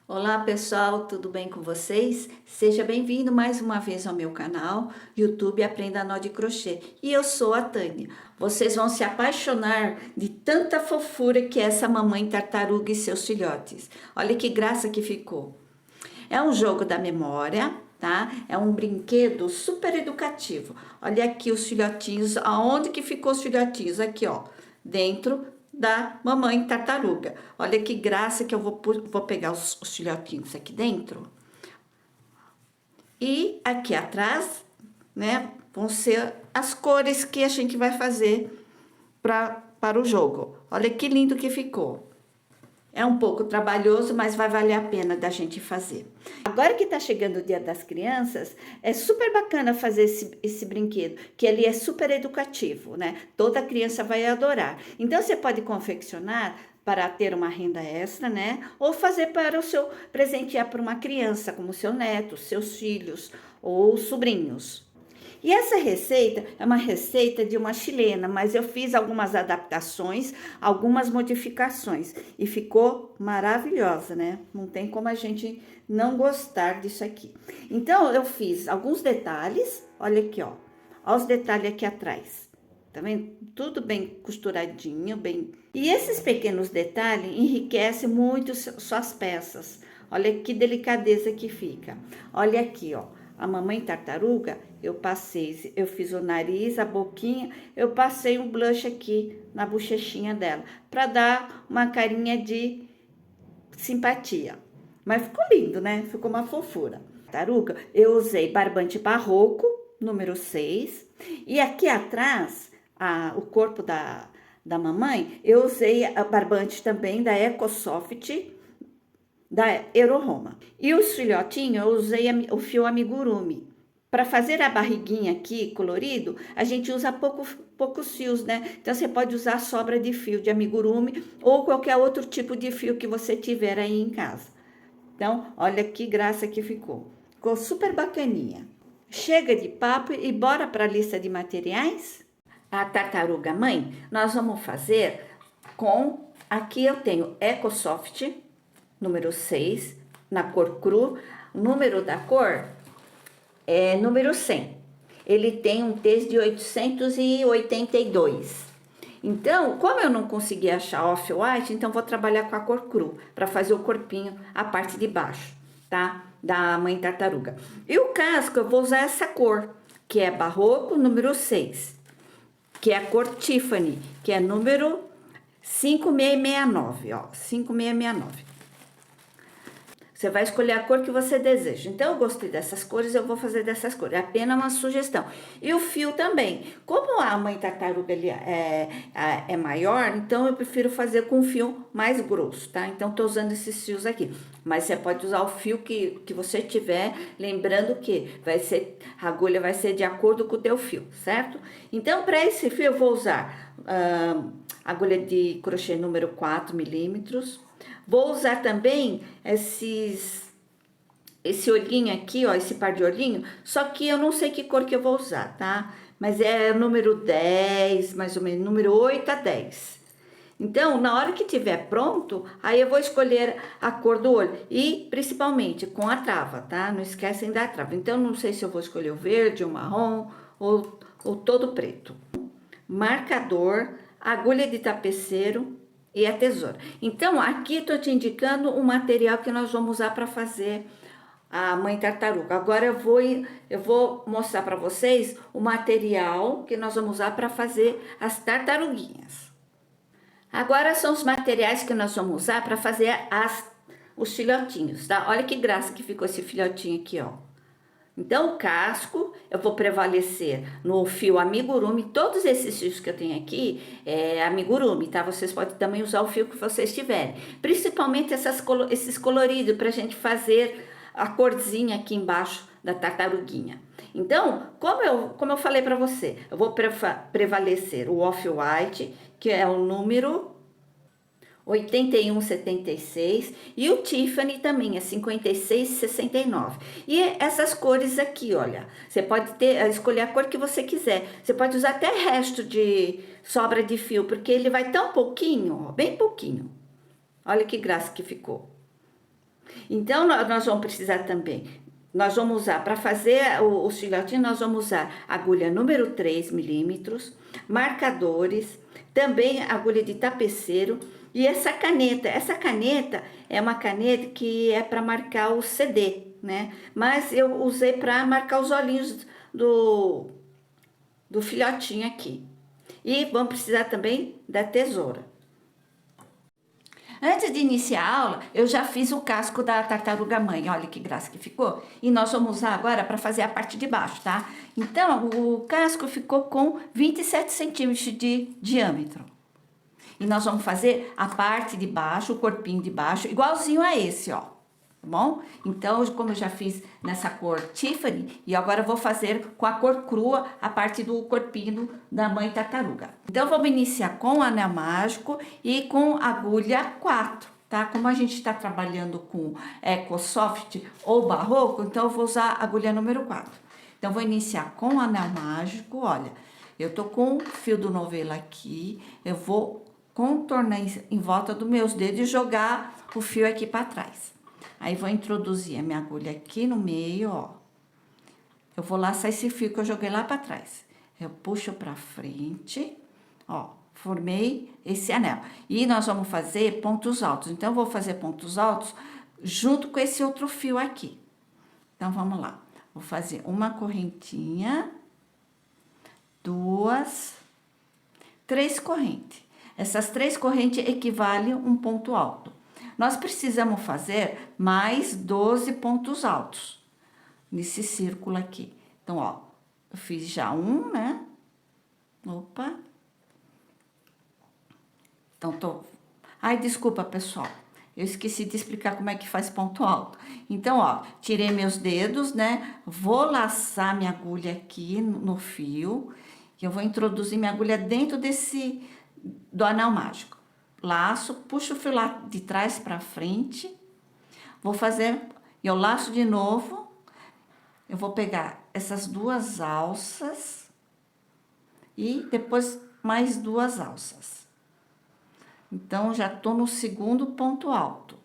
Olá pessoal, tudo bem com vocês? Seja bem-vindo mais uma vez ao meu canal YouTube Aprenda Nó de Crochê. E eu sou a Tânia. Vocês vão se apaixonar de tanta fofura que é essa mamãe tartaruga e seus filhotes. Olha que graça que ficou. É um jogo da memória, tá? É um brinquedo super educativo. Olha aqui os filhotinhos, aonde que ficou os filhotinhos? Aqui, ó, dentro da mamãe tartaruga. Olha que graça que eu vou pegar os filhotinhos aqui dentro. E aqui atrás, né, vão ser as cores que a gente vai fazer para o jogo. Olha que lindo que ficou. É um pouco trabalhoso, mas vai valer a pena da gente fazer. Agora que tá chegando o Dia das Crianças, é super bacana fazer esse brinquedo, que ele é super educativo, né? Toda criança vai adorar. Então, você pode confeccionar para ter uma renda extra, né? Ou fazer para o seu presentear para uma criança, como seu neto, seus filhos ou sobrinhos. E essa receita é uma receita de uma chilena, mas eu fiz algumas adaptações, algumas modificações e ficou maravilhosa, né? Não tem como a gente não gostar disso aqui. Então, eu fiz alguns detalhes, olha aqui, ó. Olha os detalhes aqui atrás. Tá vendo? Tudo bem costuradinho, bem... E esses pequenos detalhes enriquecem muito suas peças. Olha que delicadeza que fica. Olha aqui, ó. A mamãe tartaruga, eu fiz o nariz, a boquinha, eu passei um blush aqui na bochechinha dela, para dar uma carinha de simpatia. Mas ficou lindo, né? Ficou uma fofura. Tartaruga, eu usei barbante barroco, número 6, e aqui atrás, o corpo da mamãe, eu usei a barbante também da EcoSoft, da Euroroma. E os filhotinhos, eu usei o fio amigurumi. Para fazer a barriguinha aqui, colorido, a gente usa poucos fios, né? Então, você pode usar a sobra de fio de amigurumi ou qualquer outro tipo de fio que você tiver aí em casa. Então, olha que graça que ficou. Ficou super bacaninha. Chega de papo e bora para a lista de materiais? A tartaruga mãe, nós vamos fazer com... Aqui eu tenho EcoSoft, número 6, na cor cru. O número da cor é número 100. Ele tem um tês de 882. Então, como eu não consegui achar off-white, então vou trabalhar com a cor cru, para fazer o corpinho, a parte de baixo, tá? Da mãe tartaruga. E o casco, eu vou usar essa cor, que é barroco, número 6, que é a cor Tiffany, que é número 5669, ó, 5669. Você vai escolher a cor que você deseja. Então, eu gostei dessas cores, eu vou fazer dessas cores. É apenas uma sugestão. E o fio também. Como a mãe tartaruga é maior, então eu prefiro fazer com fio mais grosso, tá? Então, tô usando esses fios aqui. Mas você pode usar o fio que você tiver, lembrando que a agulha vai ser de acordo com o teu fio, certo? Então, para esse fio, eu vou usar agulha de crochê número 4 milímetros. Vou usar também esse olhinho aqui, ó, esse par de olhinho, só que eu não sei que cor que eu vou usar, tá? Mas é número 10, mais ou menos, número 8 a 10. Então, na hora que tiver pronto, aí eu vou escolher a cor do olho. E, principalmente, com a trava, tá? Não esquecem da trava. Então, não sei se eu vou escolher o verde, o marrom ou todo preto. Marcador, agulha de tapeceiro e a tesoura. Então, aqui estou te indicando o material que nós vamos usar para fazer a mãe tartaruga. Agora eu vou mostrar para vocês o material que nós vamos usar para fazer as tartaruguinhas. Agora são os materiais que nós vamos usar para fazer os filhotinhos, tá? Olha que graça que ficou esse filhotinho aqui, ó. Então, o casco, eu vou prevalecer no fio amigurumi. Todos esses fios que eu tenho aqui é amigurumi, tá? Vocês podem também usar o fio que vocês tiverem. Principalmente esses coloridos, pra gente fazer a corzinha aqui embaixo da tartaruguinha. Então, como eu falei pra você, eu vou prevalecer o off-white, que é o número 8176, e o Tiffany também é 5669. E essas cores aqui, olha, você pode escolher a cor que você quiser. Você pode usar até resto de sobra de fio, porque ele vai tão pouquinho, ó, bem pouquinho. Olha que graça que ficou. Então, nós vamos precisar também, nós vamos usar, para fazer os filhotinhos, nós vamos usar agulha número 3 milímetros, marcadores, também agulha de tapeceiro e essa caneta. Essa caneta é uma caneta que é para marcar o CD, né? Mas eu usei para marcar os olhinhos do filhotinho aqui. E vamos precisar também da tesoura. Antes de iniciar a aula, eu já fiz o casco da tartaruga mãe, olha que graça que ficou. E nós vamos usar agora para fazer a parte de baixo, tá? Então, o casco ficou com 27 centímetros de diâmetro. E nós vamos fazer a parte de baixo, o corpinho de baixo, igualzinho a esse, ó. Tá bom? Então, como eu já fiz nessa cor Tiffany, e agora eu vou fazer com a cor crua a parte do corpinho da mãe tartaruga. Então, vamos iniciar com o anel mágico e com agulha 4, tá? Como a gente está trabalhando com EcoSoft ou barroco, então eu vou usar a agulha número 4. Então, vou iniciar com o anel mágico, olha, eu tô com o fio do novelo aqui, eu vou contornar em volta dos meus dedos e jogar o fio aqui para trás. Aí, vou introduzir a minha agulha aqui no meio, ó. Eu vou laçar esse fio que eu joguei lá para trás. Eu puxo para frente, ó, formei esse anel. E nós vamos fazer pontos altos. Então, eu vou fazer pontos altos junto com esse outro fio aqui. Então, vamos lá. Vou fazer uma correntinha, 2, 3 correntes. Essas 3 correntes equivalem a um ponto alto. Nós precisamos fazer mais 12 pontos altos nesse círculo aqui. Então, ó, eu fiz já um, né? Opa. Então, Ai, desculpa, pessoal. Eu esqueci de explicar como é que faz ponto alto. Então, ó, tirei meus dedos, né? Vou laçar minha agulha aqui no fio. E eu vou introduzir minha agulha dentro do anel mágico. Laço, puxo o fio lá de trás para frente, vou fazer, eu laço de novo, eu vou pegar essas 2 alças e depois mais 2 alças. Então, já tô no segundo ponto alto.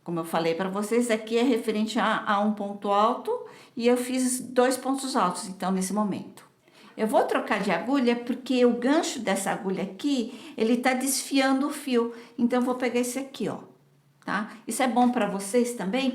Como eu falei para vocês, aqui é referente a um ponto alto e eu fiz 2 pontos altos, então, nesse momento. Eu vou trocar de agulha porque o gancho dessa agulha aqui, ele tá desfiando o fio. Então, eu vou pegar esse aqui, ó, tá? Isso é bom para vocês também,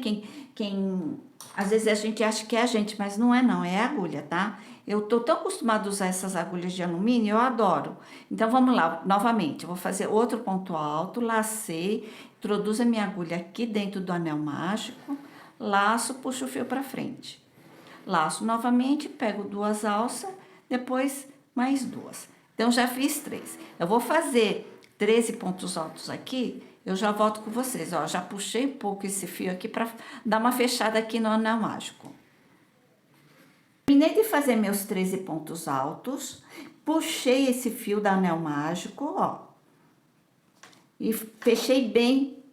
às vezes a gente acha que é a gente, mas não, é a agulha, tá? Eu tô tão acostumada a usar essas agulhas de alumínio, eu adoro. Então, vamos lá, novamente, eu vou fazer outro ponto alto, lacei, introduzo a minha agulha aqui dentro do anel mágico, laço, puxo o fio para frente. Laço novamente, pego 2 alças, depois mais 2. Então, já fiz 3. Eu vou fazer 13 pontos altos aqui, eu já volto com vocês, ó. Já puxei um pouco esse fio aqui para dar uma fechada aqui no anel mágico. Terminei de fazer meus 13 pontos altos, puxei esse fio do anel mágico, ó. E fechei bem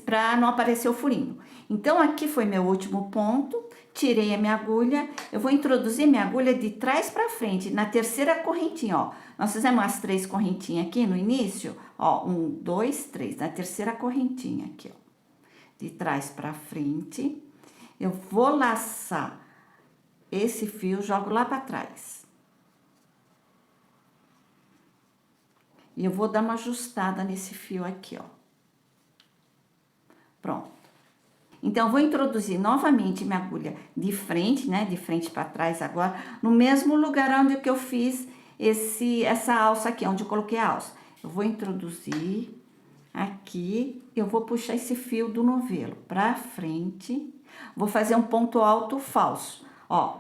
para não aparecer o furinho. Então, aqui foi meu último ponto. Tirei a minha agulha, eu vou introduzir minha agulha de trás para frente, na terceira correntinha, ó. Nós fizemos as 3 correntinhas aqui no início, ó, 1, 2, 3, na terceira correntinha aqui, ó. De trás para frente, eu vou laçar esse fio, jogo lá para trás. E eu vou dar uma ajustada nesse fio aqui, ó. Pronto. Então, vou introduzir novamente minha agulha de frente, né? De frente para trás agora, no mesmo lugar onde que eu fiz essa alça aqui, onde eu coloquei a alça. Eu vou introduzir aqui, eu vou puxar esse fio do novelo para frente. Vou fazer um ponto alto falso. Ó,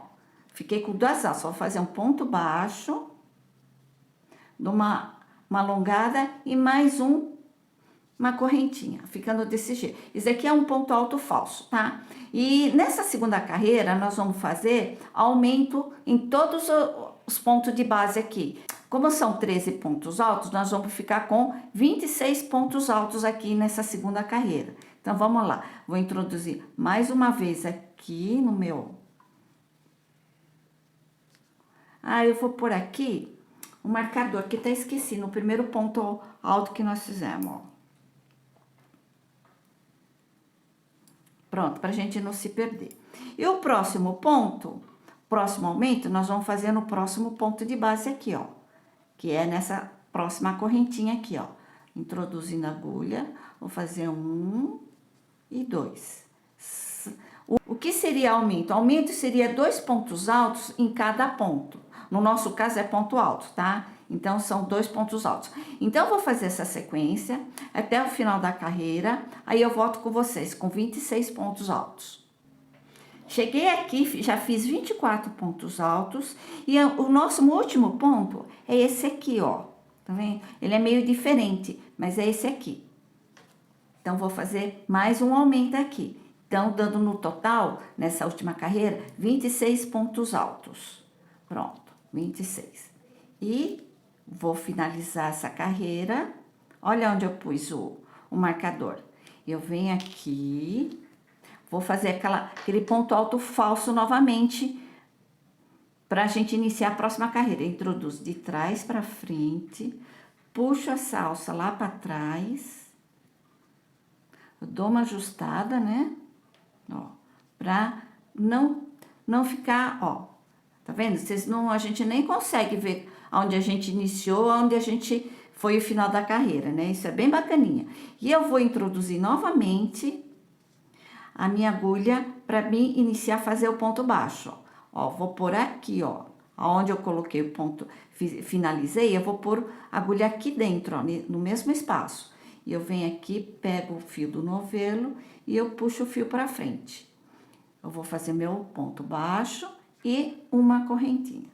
fiquei com 2 alças, vou fazer um ponto baixo, dou uma alongada e mais uma correntinha, ficando desse jeito. Isso aqui é um ponto alto falso, tá? E nessa segunda carreira, nós vamos fazer aumento em todos os pontos de base aqui. Como são 13 pontos altos, nós vamos ficar com 26 pontos altos aqui nessa segunda carreira. Então, vamos lá. Vou introduzir mais uma vez aqui no meu... Ah, eu vou pôr aqui o marcador que tá esqueci no primeiro ponto alto que nós fizemos, ó. Pronto, para a gente não se perder. E o próximo ponto, próximo aumento, nós vamos fazer no próximo ponto de base aqui, ó. Que é nessa próxima correntinha aqui, ó. Introduzindo a agulha, vou fazer 1 e 2. O que seria aumento? Aumento seria 2 pontos altos em cada ponto. No nosso caso é ponto alto, tá? Então, são 2 pontos altos. Então, eu vou fazer essa sequência até o final da carreira. Aí, eu volto com vocês com 26 pontos altos. Cheguei aqui, já fiz 24 pontos altos. E o nosso último ponto é esse aqui, ó. Tá vendo? Ele é meio diferente, mas é esse aqui. Então, vou fazer mais um aumento aqui. Então, dando no total, nessa última carreira, 26 pontos altos. Pronto, 26. E vou finalizar essa carreira. Olha onde eu pus o marcador. Eu venho aqui, vou fazer aquele ponto alto falso novamente, para a gente iniciar a próxima carreira. Introduzo de trás para frente, puxo essa alça lá para trás, eu dou uma ajustada, né? Ó, pra não ficar, ó, tá vendo? A gente nem consegue ver onde a gente iniciou, onde a gente foi o final da carreira, né? Isso é bem bacaninha. E eu vou introduzir novamente a minha agulha para mim iniciar a fazer o ponto baixo, ó. Ó, vou pôr aqui, ó, onde eu coloquei o ponto, finalizei, eu vou pôr a agulha aqui dentro, ó, no mesmo espaço. E eu venho aqui, pego o fio do novelo e eu puxo o fio para frente. Eu vou fazer meu ponto baixo e uma correntinha,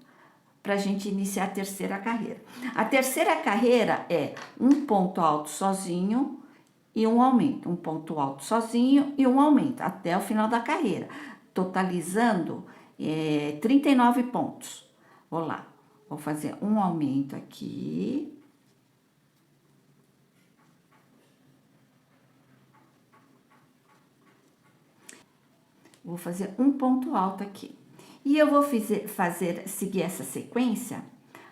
pra gente iniciar a terceira carreira. A terceira carreira é um ponto alto sozinho e um aumento. Um ponto alto sozinho e um aumento, até o final da carreira. Totalizando 39 pontos. Vou lá, vou fazer um aumento aqui. Vou fazer um ponto alto aqui. E eu vou seguir essa sequência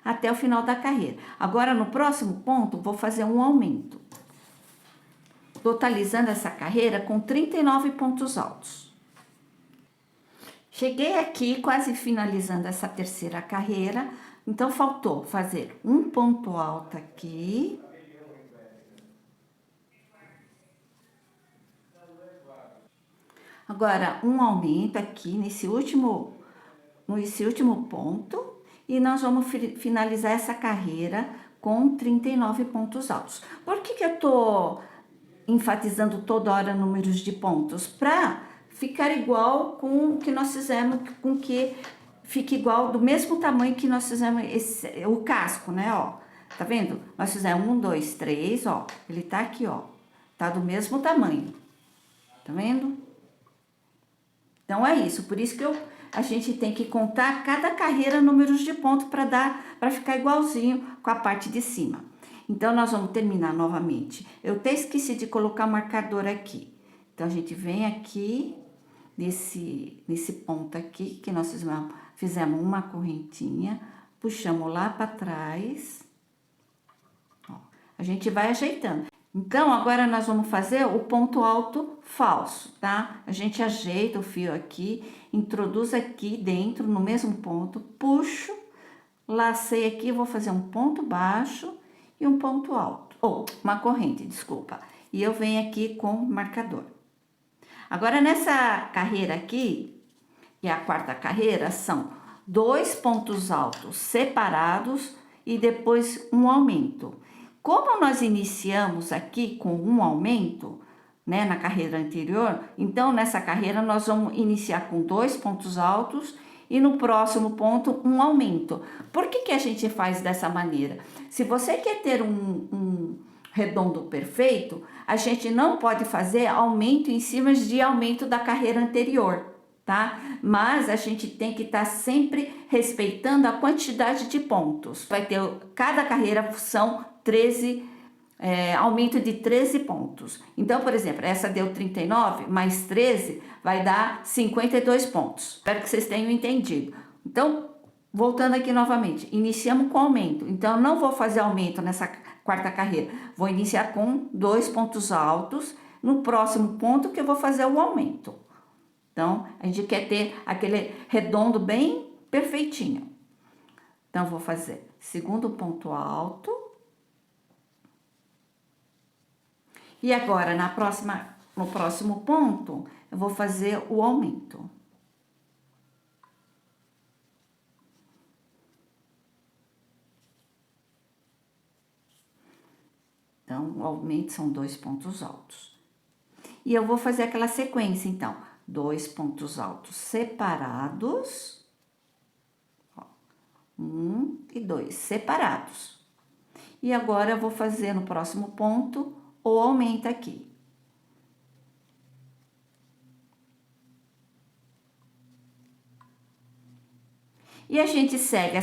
até o final da carreira. Agora, no próximo ponto, vou fazer um aumento. Totalizando essa carreira com 39 pontos altos. Cheguei aqui, quase finalizando essa terceira carreira. Então, faltou fazer um ponto alto aqui. Agora, um aumento aqui nesse último ponto. E nós vamos finalizar essa carreira com 39 pontos altos. Por que eu tô enfatizando toda hora números de pontos? Para ficar igual com o que nós fizemos, com que fique igual, do mesmo tamanho que nós fizemos o casco, né, ó. Tá vendo? Nós fizemos 1, 2, 3, ó. Ele tá aqui, ó. Tá do mesmo tamanho. Tá vendo? Então, é isso. Por isso que a gente tem que contar cada carreira números de ponto para ficar igualzinho com a parte de cima. Então, nós vamos terminar novamente. Eu até esqueci de colocar o marcador aqui. Então, a gente vem aqui, nesse ponto aqui, que nós fizemos uma correntinha, puxamos lá para trás. Ó, a gente vai ajeitando. Então, agora nós vamos fazer o ponto alto falso, tá? A gente ajeita o fio aqui, introduz aqui dentro, no mesmo ponto, puxo, lacei aqui, vou fazer um ponto baixo e um ponto alto, ou uma corrente, desculpa. E eu venho aqui com o marcador. Agora, nessa carreira aqui, que é a quarta carreira, são 2 pontos altos separados e depois um aumento. Como nós iniciamos aqui com um aumento, né, na carreira anterior, então nessa carreira nós vamos iniciar com 2 pontos altos e no próximo ponto um aumento. Por que a gente faz dessa maneira? Se você quer ter um redondo perfeito, a gente não pode fazer aumento em cima de aumento da carreira anterior, tá? Mas a gente tem que estar sempre respeitando a quantidade de pontos. Vai ter, cada carreira são 13, aumento de 13 pontos. Então, por exemplo, essa deu 39, mais 13 vai dar 52 pontos. Espero que vocês tenham entendido. Então, voltando aqui novamente, iniciamos com aumento. Então, eu não vou fazer aumento nessa quarta carreira. Vou iniciar com 2 pontos altos, no próximo ponto que eu vou fazer o aumento. Então, a gente quer ter aquele redondo bem perfeitinho. Então, vou fazer segundo ponto alto. E agora, no próximo ponto, eu vou fazer o aumento. Então, o aumento são 2 pontos altos. E eu vou fazer aquela sequência, então, 2 pontos altos separados, 1 e 2 separados. E agora eu vou fazer no próximo ponto o aumento aqui. E a gente segue a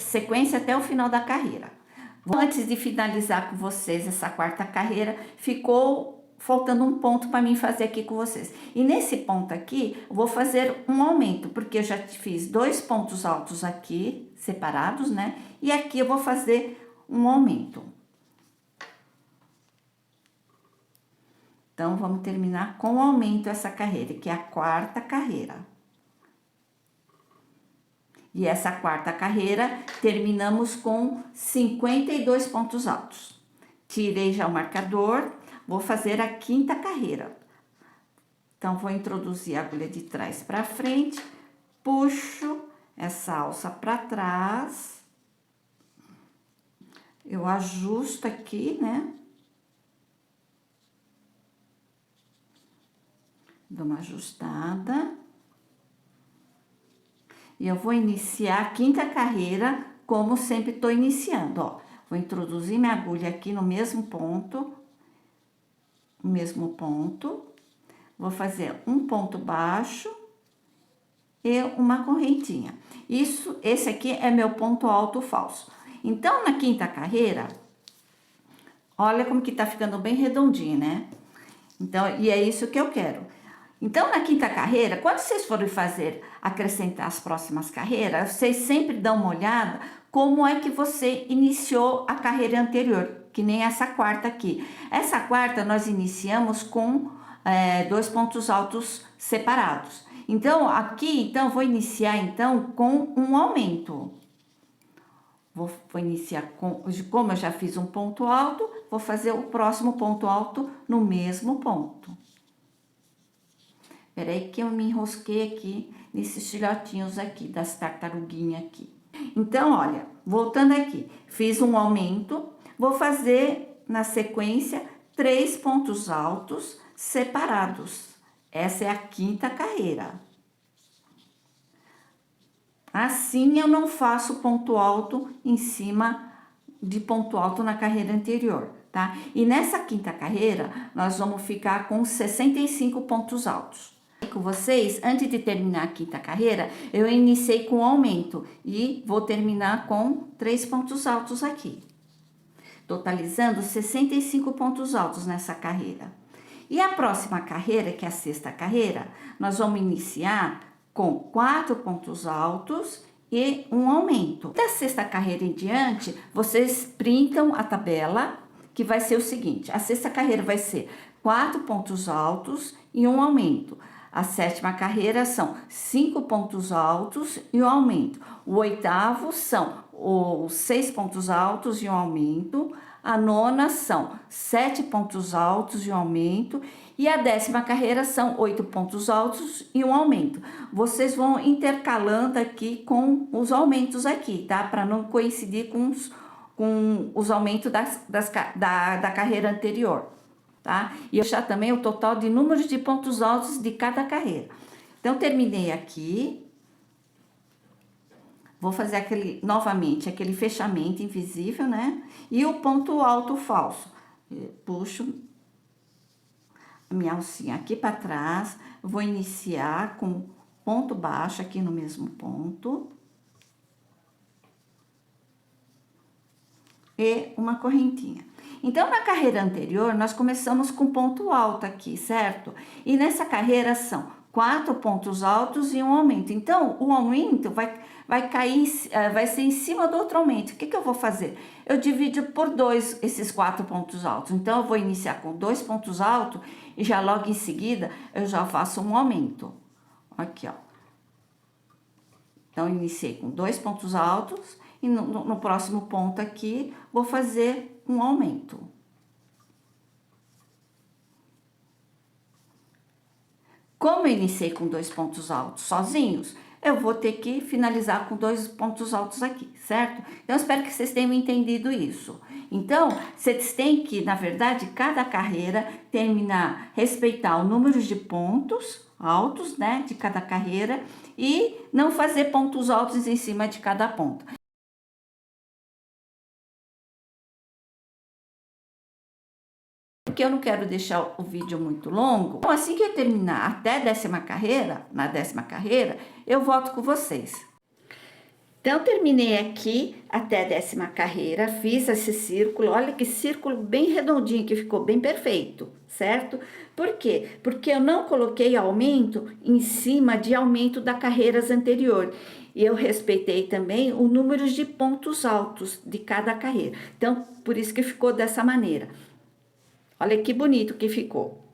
sequência até o final da carreira. Antes de finalizar com vocês essa quarta carreira, ficou faltando um ponto para mim fazer aqui com vocês. E nesse ponto aqui, eu vou fazer um aumento, porque eu já fiz 2 pontos altos aqui, separados, né? E aqui eu vou fazer um aumento. Então, vamos terminar com o aumento essa carreira, que é a quarta carreira. E essa quarta carreira, terminamos com 52 pontos altos. Tirei já o marcador, vou fazer a quinta carreira. Então, vou introduzir a agulha de trás para frente, puxo essa alça para trás. Eu ajusto aqui, né? Dou uma ajustada. E eu vou iniciar a quinta carreira, como sempre tô iniciando, ó. Vou introduzir minha agulha aqui no mesmo ponto, vou fazer um ponto baixo e uma correntinha. Esse aqui é meu ponto alto falso. Então, na quinta carreira, olha como que tá ficando bem redondinho, né? Então, e é isso que eu quero. Então, na quinta carreira, quando vocês forem acrescentar as próximas carreiras, vocês sempre dão uma olhada como é que você iniciou a carreira anterior, que nem essa quarta aqui. Essa quarta nós iniciamos com 2 pontos altos separados. Então, aqui, vou iniciar, com um aumento. Vou iniciar como eu já fiz um ponto alto, vou fazer o próximo ponto alto no mesmo ponto. Peraí que eu me enrosquei aqui nesses filhotinhos aqui, das tartaruguinhas aqui. Então, olha, voltando aqui, fiz um aumento, vou fazer na sequência 3 pontos altos separados. Essa é a quinta carreira. Assim, eu não faço ponto alto em cima de ponto alto na carreira anterior, tá? E nessa quinta carreira, nós vamos ficar com 65 pontos altos. Com vocês, antes de terminar a quinta carreira, eu iniciei com aumento e vou terminar com 3 pontos altos aqui, totalizando 65 pontos altos nessa carreira. E a próxima carreira, que é a sexta carreira, nós vamos iniciar com 4 pontos altos e um aumento. Da sexta carreira em diante, vocês printam a tabela, que vai ser o seguinte: a sexta carreira vai ser 4 pontos altos e um aumento. A sétima carreira são 5 pontos altos e um aumento. O oitavo são os 6 pontos altos e um aumento. A nona são 7 pontos altos e um aumento. E a 10ª carreira são 8 pontos altos e um aumento. Vocês vão intercalando aqui com os aumentos aqui, tá? Para não coincidir com os aumentos da carreira anterior. Tá? E eu já também o total de números de pontos altos de cada carreira. Então, terminei aqui. Vou fazer novamente aquele fechamento invisível, né? E o ponto alto falso. Puxo a minha alcinha aqui para trás. Vou iniciar com ponto baixo aqui no mesmo ponto. E uma correntinha. Então, na carreira anterior, nós começamos com ponto alto aqui, certo? E nessa carreira são 4 pontos altos e um aumento. Então, o aumento vai cair, vai ser em cima do outro aumento. O que eu vou fazer? Eu divido por 2 esses 4 pontos altos. Então, eu vou iniciar com 2 pontos altos e já logo em seguida eu já faço um aumento. Aqui, ó. Então, iniciei com 2 pontos altos e no próximo ponto aqui, vou fazer um aumento. Como eu iniciei com 2 pontos altos sozinhos, eu vou ter que finalizar com 2 pontos altos aqui, certo? Então, eu espero que vocês tenham entendido isso. Então, vocês têm que, na verdade, cada carreira terminar, respeitar o número de pontos altos, né, de cada carreira e não fazer pontos altos em cima de cada ponta. Porque eu não quero deixar o vídeo muito longo. Então, assim que eu terminar até na 10ª carreira, eu volto com vocês. Então, terminei aqui até a 10ª carreira, fiz esse círculo. Olha que círculo bem redondinho, que ficou bem perfeito, certo? Por quê? Porque eu não coloquei aumento em cima de aumento da carreiras anterior. E eu respeitei também o número de pontos altos de cada carreira. Então, por isso que ficou dessa maneira. Olha que bonito que ficou.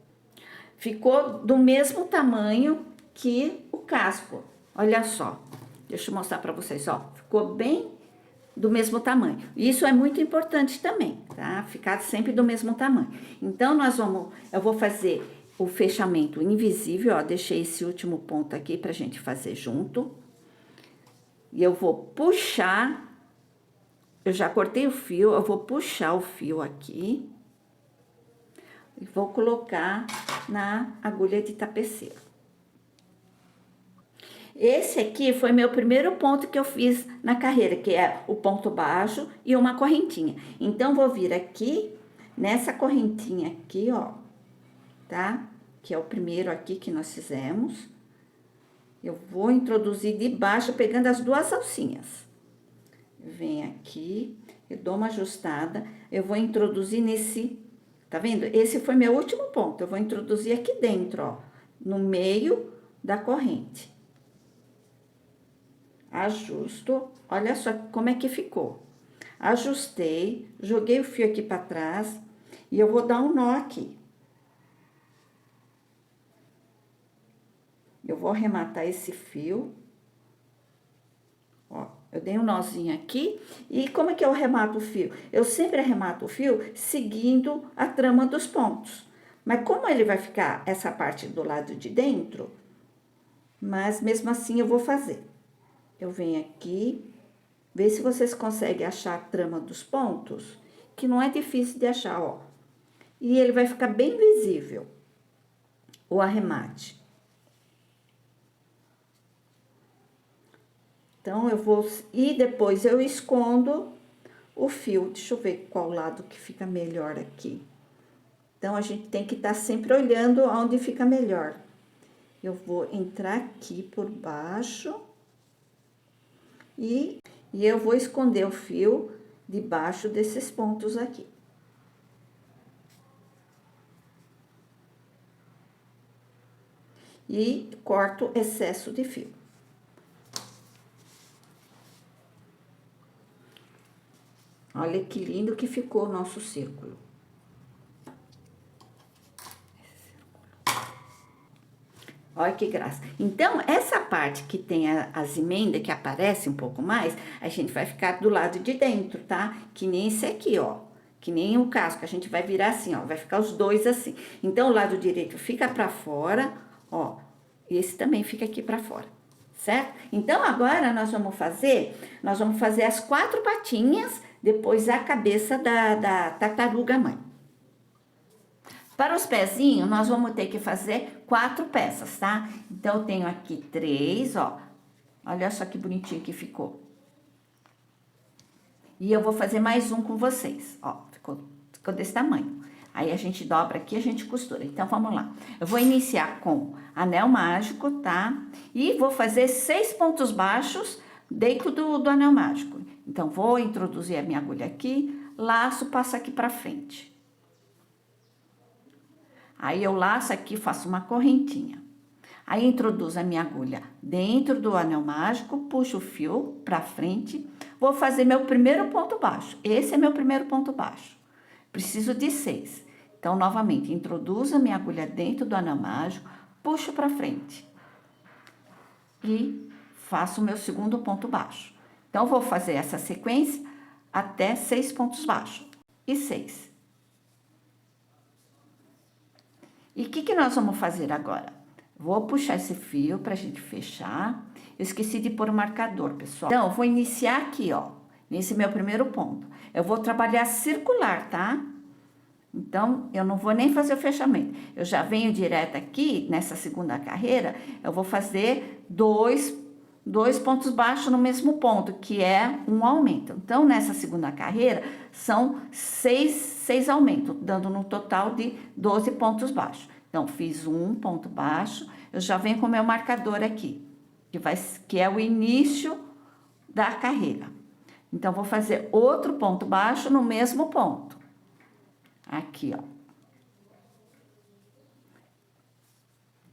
Ficou do mesmo tamanho que o casco. Olha só. Deixa eu mostrar para vocês, ó. Ficou bem do mesmo tamanho. Isso é muito importante também, tá? Ficar sempre do mesmo tamanho. Então, eu vou fazer o fechamento invisível, ó. Deixei esse último ponto aqui pra gente fazer junto. E eu vou puxar, eu já cortei o fio, eu vou puxar o fio aqui. E vou colocar na agulha de tapeceiro. Esse aqui foi meu primeiro ponto que eu fiz na carreira, que é o ponto baixo e uma correntinha. Então, vou vir aqui, nessa correntinha aqui, ó, tá? Que é o primeiro aqui que nós fizemos. Eu vou introduzir de baixo, pegando as 2 alcinhas. Venho aqui, eu dou uma ajustada, eu vou introduzir nesse... Tá vendo? Esse foi meu último ponto. Eu vou introduzir aqui dentro, ó, no meio da corrente. Ajusto. Olha só como é que ficou. Ajustei, joguei o fio aqui para trás e eu vou dar um nó aqui. Eu vou arrematar esse fio. Ó, eu dei um nozinho aqui. E como é que eu arremato o fio? Eu sempre arremato o fio seguindo a trama dos pontos. Mas como ele vai ficar essa parte do lado de dentro, mas mesmo assim eu vou fazer. Eu venho aqui, vê se vocês conseguem achar a trama dos pontos, que não é difícil de achar, ó. E ele vai ficar bem visível, o arremate. Então, eu vou... E depois eu escondo o fio. Deixa eu ver qual lado que fica melhor aqui. Então, a gente tem que estar sempre olhando onde fica melhor. Eu vou entrar aqui por baixo. E eu vou esconder o fio debaixo desses pontos aqui. E corto excesso de fio. Olha que lindo que ficou o nosso círculo. Olha que graça. Então, essa parte que tem as emendas, que aparece um pouco mais, a gente vai ficar do lado de dentro, tá? Que nem esse aqui, ó. Que nem o casco, a gente vai virar assim, ó. Vai ficar os dois assim. Então, o lado direito fica pra fora, ó. E esse também fica aqui pra fora, certo? Então, agora nós vamos fazer as 4 patinhas, depois a cabeça da tartaruga mãe. Para os pezinhos, nós vamos ter que fazer 4 peças, tá? Então, eu tenho aqui 3, ó. Olha só que bonitinho que ficou. E eu vou fazer mais um com vocês, ó. Ficou desse tamanho. Aí, a gente dobra aqui, a gente costura. Então, vamos lá. Eu vou iniciar com anel mágico, tá? E vou fazer 6 pontos baixos dentro do anel mágico. Então, vou introduzir a minha agulha aqui, laço, passo aqui pra frente. Aí, eu laço aqui, faço uma correntinha. Aí, introduzo a minha agulha dentro do anel mágico, puxo o fio pra frente. Vou fazer meu primeiro ponto baixo. Esse é meu primeiro ponto baixo. Preciso de 6. Então, novamente, introduzo a minha agulha dentro do anel mágico, puxo para frente e faço o meu segundo ponto baixo. Então, vou fazer essa sequência até 6 pontos baixos e 6. E o que nós vamos fazer agora? Vou puxar esse fio pra gente fechar. Eu esqueci de pôr o marcador, pessoal. Então, eu vou iniciar aqui, ó, nesse meu primeiro ponto. Eu vou trabalhar circular, tá? Então, eu não vou nem fazer o fechamento. Eu já venho direto aqui, nessa segunda carreira, eu vou fazer dois pontos baixos no mesmo ponto, que é um aumento. Então, nessa segunda carreira, são seis aumentos, dando no total de 12 pontos baixos. Então, fiz um ponto baixo, eu já venho com o meu marcador aqui, que é o início da carreira. Então, vou fazer outro ponto baixo no mesmo ponto. Aqui, ó.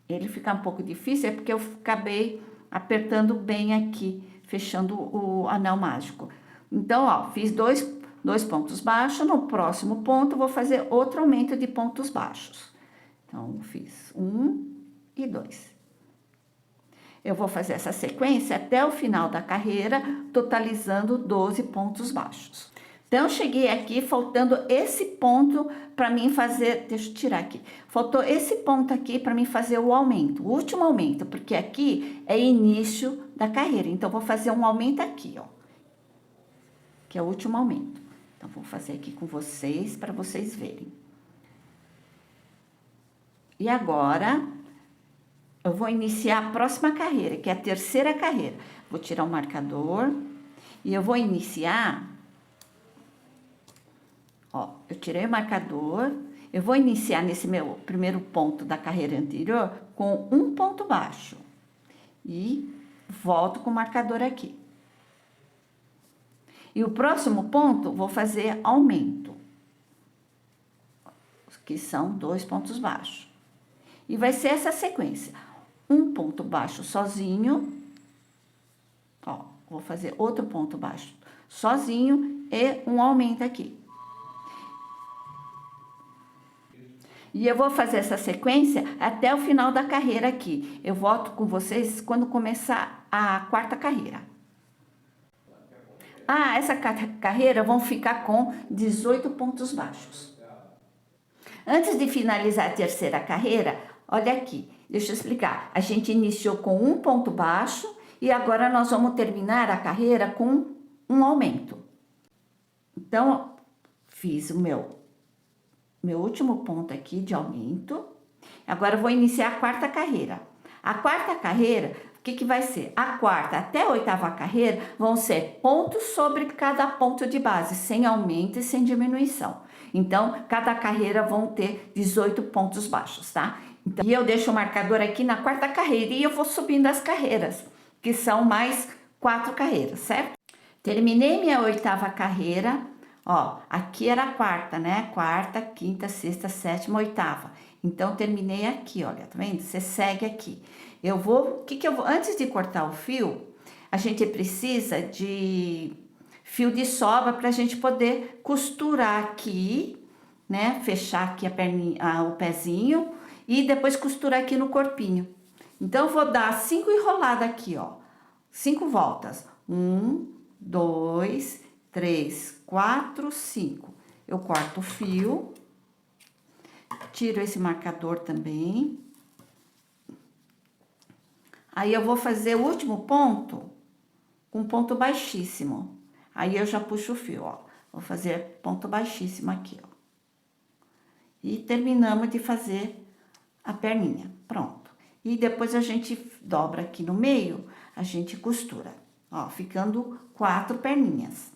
Ele fica um pouco difícil, é porque eu acabei apertando bem aqui, fechando o anel mágico. Então, ó, fiz dois pontos baixos, no próximo ponto vou fazer outro aumento de pontos baixos. Então, fiz 1 e 2. Eu vou fazer essa sequência até o final da carreira, totalizando 12 pontos baixos. Então, cheguei aqui faltando esse ponto para mim fazer, deixa eu tirar aqui, faltou esse ponto aqui para mim fazer o aumento, o último aumento, porque aqui é início da carreira, então vou fazer um aumento aqui, ó, que é o último aumento. Então, vou fazer aqui com vocês, para vocês verem. E agora, eu vou iniciar a próxima carreira, que é a terceira carreira. Vou tirar o marcador e eu vou iniciar... Ó, eu tirei o marcador, eu vou iniciar nesse meu primeiro ponto da carreira anterior com um ponto baixo. E volto com o marcador aqui. E o próximo ponto, vou fazer aumento, que são 2 pontos baixos. E vai ser essa sequência. Um ponto baixo sozinho, ó, vou fazer outro ponto baixo sozinho e um aumento aqui. E eu vou fazer essa sequência até o final da carreira aqui. Eu volto com vocês quando começar a quarta carreira. Ah, essa carreira vão ficar com 18 pontos baixos. Antes de finalizar a terceira carreira, olha aqui, deixa eu explicar. A gente iniciou com um ponto baixo e agora nós vamos terminar a carreira com um aumento. Então, fiz o meu último ponto aqui de aumento. Agora eu vou iniciar a quarta carreira. A quarta carreira, o que vai ser? A quarta até a oitava carreira vão ser pontos sobre cada ponto de base, sem aumento e sem diminuição. Então, cada carreira vão ter 18 pontos baixos, tá? Então, e eu deixo o marcador aqui na quarta carreira e eu vou subindo as carreiras, que são mais 4 carreiras, certo? Terminei minha oitava carreira. Ó, aqui era a quarta, né? Quarta, quinta, sexta, sétima, oitava. Então, terminei aqui, olha, tá vendo? Você segue aqui. Eu vou, antes de cortar o fio, a gente precisa de fio de sobra pra gente poder costurar aqui, né? Fechar aqui a perninha, o pezinho e depois costurar aqui no corpinho. Então, eu vou dar 5 enroladas aqui, ó. 5 voltas. 1, 2, 3, 4, 5. Eu corto o fio, tiro esse marcador também. Aí eu vou fazer o último ponto com ponto baixíssimo. Aí eu já puxo o fio, ó. Vou fazer ponto baixíssimo aqui, ó. E terminamos de fazer a perninha. Pronto. E depois a gente dobra aqui no meio, a gente costura. Ó, ficando 4 perninhas.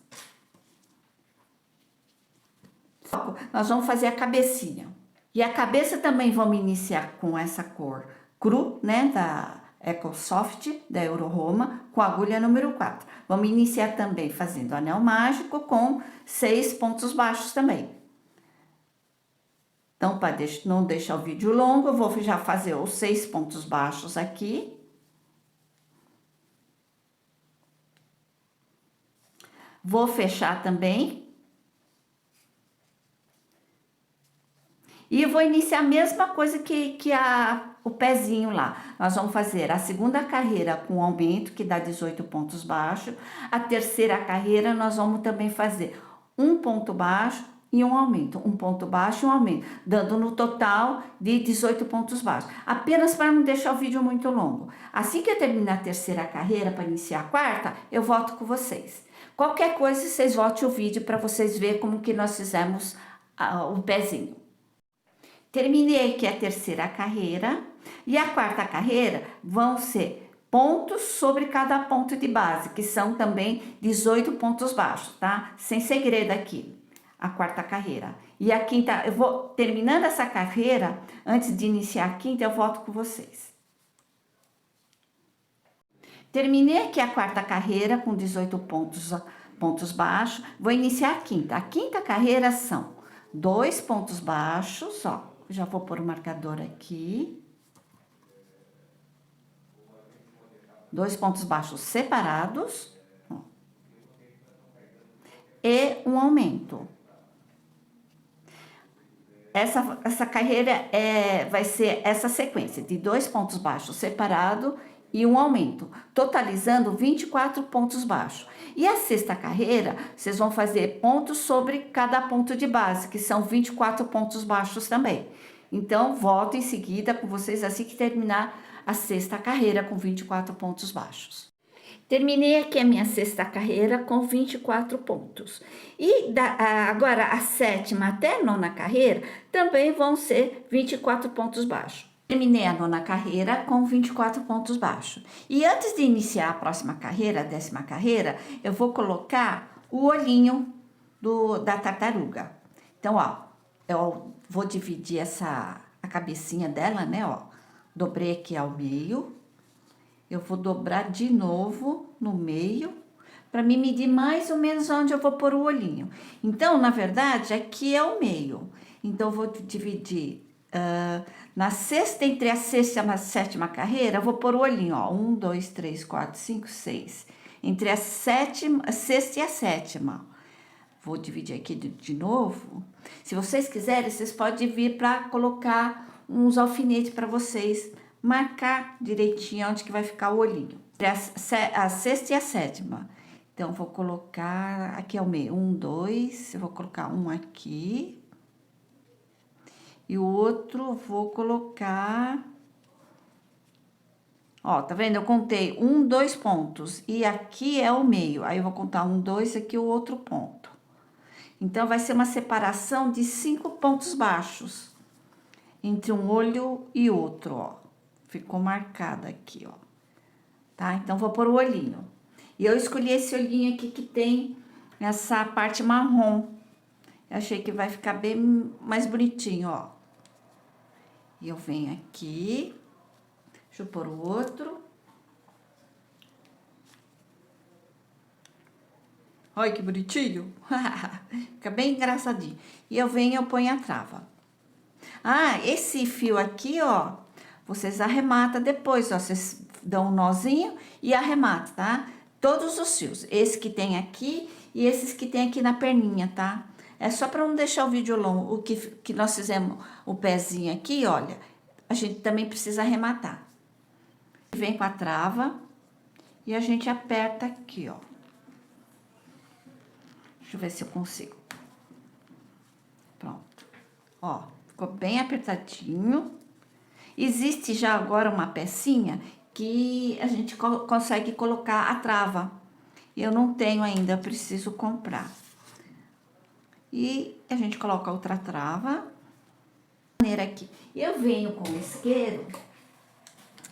Nós vamos fazer a cabecinha. E a cabeça também vamos iniciar com essa cor cru, né, da Ecosoft, da Euro-Roma, com a agulha número 4. Vamos iniciar também fazendo anel mágico com 6 pontos baixos também. Então, para não deixar o vídeo longo, eu vou já fazer os 6 pontos baixos aqui. Vou fechar também. E eu vou iniciar a mesma coisa que o pezinho lá. Nós vamos fazer a segunda carreira com aumento, que dá 18 pontos baixos. A terceira carreira nós vamos também fazer um ponto baixo e um aumento. Um ponto baixo e um aumento, dando no total de 18 pontos baixos. Apenas para não deixar o vídeo muito longo. Assim que eu terminar a terceira carreira para iniciar a quarta, eu volto com vocês. Qualquer coisa, vocês voltem o vídeo para vocês verem como que nós fizemos o pezinho. Terminei aqui a terceira carreira e a quarta carreira vão ser pontos sobre cada ponto de base, que são também 18 pontos baixos, tá? Sem segredo aqui, a quarta carreira. E a quinta, eu vou terminando essa carreira, antes de iniciar a quinta, eu volto com vocês. Terminei aqui a quarta carreira com 18 pontos baixos, vou iniciar a quinta. A quinta carreira são 2 pontos baixos, ó. Já vou pôr o marcador aqui. 2 pontos baixos separados. Ó, e um aumento. Essa carreira vai ser essa sequência de 2 pontos baixos separados e um aumento, totalizando 24 pontos baixos. E a sexta carreira, vocês vão fazer pontos sobre cada ponto de base, que são 24 pontos baixos também. Então, volto em seguida com vocês assim que terminar a sexta carreira com 24 pontos baixos. Terminei aqui a minha sexta carreira com 24 pontos. E agora a sétima até a nona carreira também vão ser 24 pontos baixos. Terminei a nona carreira com 24 pontos baixos. E antes de iniciar a próxima carreira, a décima carreira, eu vou colocar o olhinho da tartaruga. Então, ó, eu vou dividir a cabecinha dela, né, ó. Dobrei aqui ao meio. Eu vou dobrar de novo no meio, para me medir mais ou menos onde eu vou pôr o olhinho. Então, na verdade, aqui é o meio. Então, eu vou dividir entre a sexta e a sétima carreira, eu vou pôr o olhinho, ó. 1, 2, 3, 4, 5, 6. Entre a sexta e a sétima. Vou dividir aqui de novo. Se vocês quiserem, vocês podem vir para colocar uns alfinetes para vocês marcar direitinho onde que vai ficar o olhinho. A sexta e a sétima. Então, vou colocar aqui é o meio. 1, 2, eu vou colocar um aqui. E o outro vou colocar... Ó, tá vendo? Eu contei 1, 2 pontos. E aqui é o meio. Aí, eu vou contar 1, 2, aqui o outro ponto. Então, vai ser uma separação de 5 pontos baixos. Entre um olho e outro, ó. Ficou marcado aqui, ó. Tá? Então, vou pôr o olhinho. E eu escolhi esse olhinho aqui que tem essa parte marrom. Eu achei que vai ficar bem mais bonitinho, ó. E eu venho aqui. Deixa eu pôr o outro. Olha que bonitinho. Fica bem engraçadinho. E eu venho e eu ponho a trava. Ah, esse fio aqui, ó. Vocês arrematam depois, ó. Vocês dão um nozinho e arrematam, tá? Todos os fios. Esse que tem aqui e esses que tem aqui na perninha, tá? É só para não deixar o vídeo longo. O que nós fizemos, o pezinho aqui, olha. A gente também precisa arrematar. Vem com a trava e a gente aperta aqui, ó. Deixa eu ver se eu consigo. Pronto. Ó, ficou bem apertadinho. Existe já agora uma pecinha que a gente consegue colocar a trava. Eu não tenho ainda, eu preciso comprar. E a gente coloca outra trava. Maneira aqui. Eu venho com o isqueiro,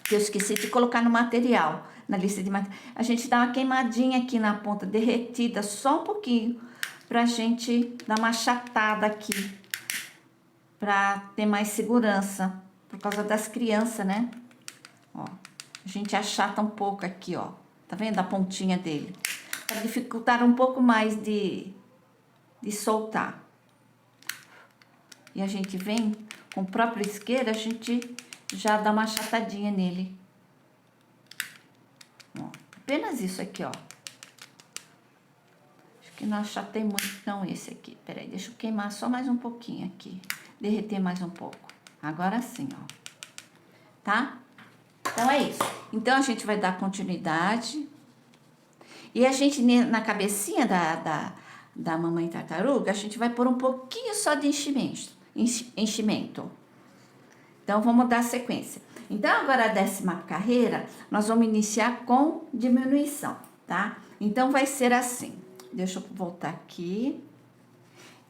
que eu esqueci de colocar no material, na lista de material. A gente dá uma queimadinha aqui na ponta, derretida, só um pouquinho, pra gente dar uma achatada aqui, pra ter mais segurança, por causa das crianças, né? Ó, a gente achata um pouco aqui, ó. Tá vendo a pontinha dele? Pra dificultar um pouco mais de soltar. E a gente vem com o próprio isqueiro, a gente já dá uma achatadinha nele. Ó, apenas isso aqui, ó. Acho que não achatei muito, não, esse aqui. Peraí, deixa eu queimar só mais um pouquinho aqui. derreter mais um pouco. Agora sim, ó. Tá? Então, é isso. Então, a gente vai dar continuidade. E a gente, na cabecinha da mamãe tartaruga, a gente vai pôr um pouquinho só de enchimento. Então, vamos dar sequência. Então, agora a 10ª carreira, nós vamos iniciar com diminuição, tá? Então, vai ser assim. Deixa eu voltar aqui.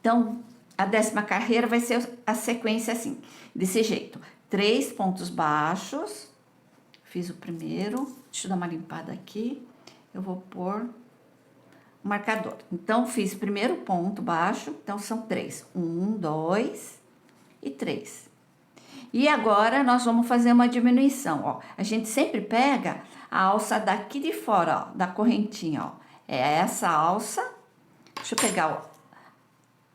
Então, a 10ª carreira vai ser a sequência assim, desse jeito. 3 pontos baixos. Fiz o primeiro. Deixa eu dar uma limpada aqui. Eu vou pôr o marcador. Então, fiz o primeiro ponto baixo. Então, são 3. 1, 2 e 3. E agora, nós vamos fazer uma diminuição, ó. A gente sempre pega a alça daqui de fora, ó, da correntinha, ó. É essa alça. Deixa eu pegar, ó,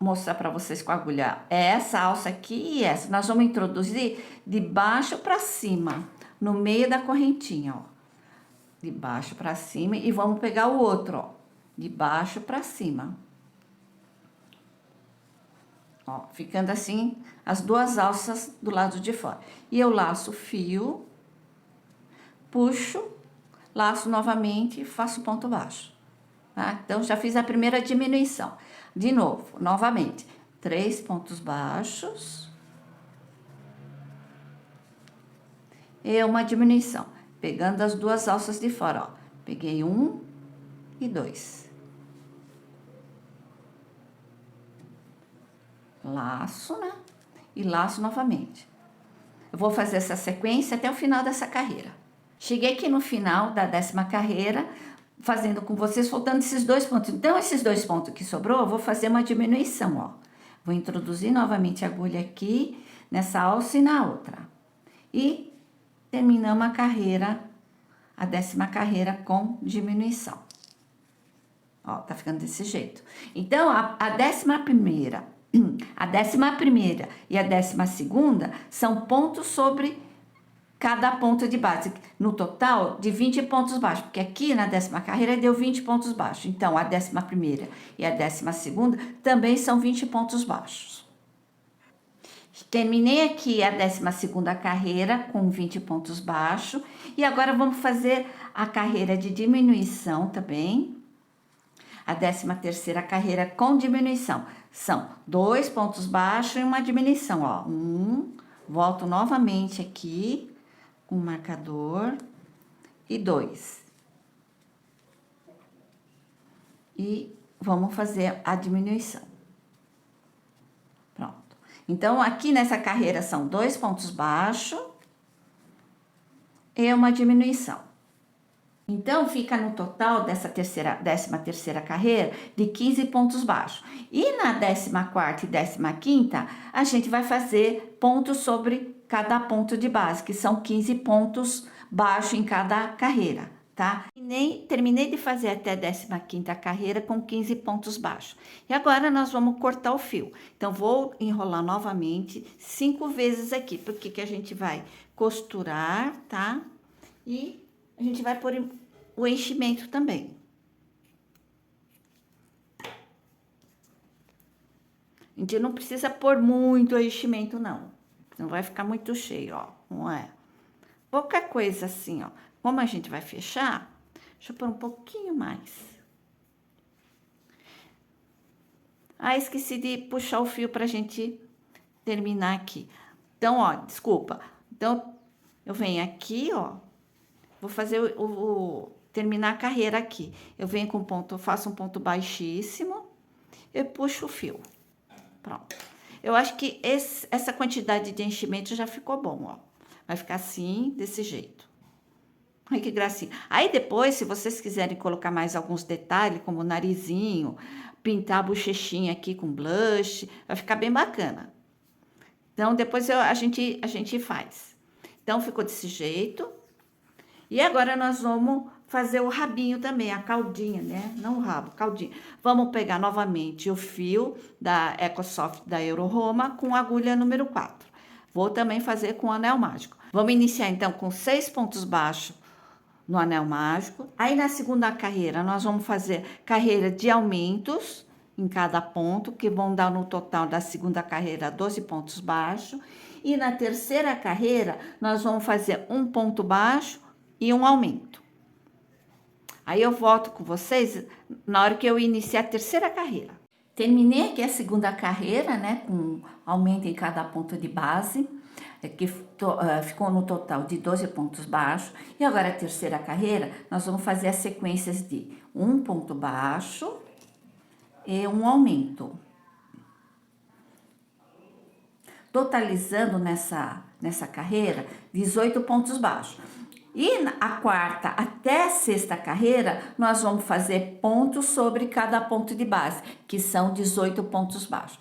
mostrar para vocês com a agulha. É essa alça aqui e essa. Nós vamos introduzir de baixo para cima, no meio da correntinha, ó. De baixo para cima e vamos pegar o outro, ó. De baixo para cima. Ó, ficando assim, as duas alças do lado de fora. E eu laço o fio, puxo, laço novamente e faço ponto baixo. Tá? Então, já fiz a primeira diminuição. De novo, novamente, 3 pontos baixos. E uma diminuição, pegando as duas alças de fora, ó. Peguei 1 e 2. Laço, né? E laço novamente. Eu vou fazer essa sequência até o final dessa carreira. Cheguei aqui no final da 10ª carreira, fazendo com vocês, faltando esses 2 pontos. Então, esses 2 pontos que sobrou, eu vou fazer uma diminuição, ó. Vou introduzir novamente a agulha aqui, nessa alça e na outra. E terminamos a carreira, a 10ª carreira com diminuição. Ó, tá ficando desse jeito. Então, a 11ª, a 11ª e a 12ª são pontos sobre cada ponto de base. No total, de 20 pontos baixos. Porque aqui na 10ª carreira deu 20 pontos baixos. Então, a 11ª e a 12ª também são 20 pontos baixos. Terminei aqui a 12ª carreira com 20 pontos baixos. E agora vamos fazer a carreira de diminuição também. A 13ª carreira com diminuição. São 2 pontos baixos e uma diminuição, ó. Volto novamente aqui com o marcador. E 2. E vamos fazer a diminuição. Pronto. Então, aqui nessa carreira são 2 pontos baixos e uma diminuição. Então, fica no total dessa 13ª carreira de 15 pontos baixos. E na 14ª e 15ª, a gente vai fazer pontos sobre cada ponto de base, que são 15 pontos baixos em cada carreira, tá? Terminei de fazer até a 15ª carreira com 15 pontos baixos. E agora, nós vamos cortar o fio. Então, vou enrolar novamente 5 vezes aqui, porque que a gente vai costurar, tá? E a gente vai pôr o enchimento também. A gente não precisa pôr muito enchimento, não. Não vai ficar muito cheio, ó. Não é? Pouca coisa assim, ó. Como a gente vai fechar, deixa eu pôr um pouquinho mais. Ah, esqueci de puxar o fio pra gente terminar aqui. Então, ó, desculpa. Então, eu venho aqui, ó. Vou fazer terminar a carreira aqui. Eu venho com ponto, faço um ponto baixíssimo e puxo o fio. Pronto. Eu acho que essa quantidade de enchimento já ficou bom, ó. Vai ficar assim, desse jeito. Ai, que gracinha. Aí depois, se vocês quiserem colocar mais alguns detalhes, como o narizinho, pintar a bochechinha aqui com blush, vai ficar bem bacana. Então, depois a gente faz. Então, ficou desse jeito. E agora, nós vamos fazer o rabinho também, a caldinha, né? Não o rabo, caldinha. Vamos pegar novamente o fio da EcoSoft da Euro-Roma com a agulha número 4. Vou também fazer com o anel mágico. Vamos iniciar, então, com 6 pontos baixos no anel mágico. Aí, na segunda carreira, nós vamos fazer carreira de aumentos em cada ponto, que vão dar no total da segunda carreira 12 pontos baixos. E na terceira carreira, nós vamos fazer um ponto baixo e um aumento. Aí eu volto com vocês na hora que eu iniciar a terceira carreira. Terminei aqui a segunda carreira, né, com aumento em cada ponto de base, que ficou no total de 12 pontos baixos. E agora a terceira carreira, nós vamos fazer as sequências de um ponto baixo e um aumento. Totalizando nessa carreira 18 pontos baixos. E a quarta até a sexta carreira, nós vamos fazer pontos sobre cada ponto de base, que são 18 pontos baixos.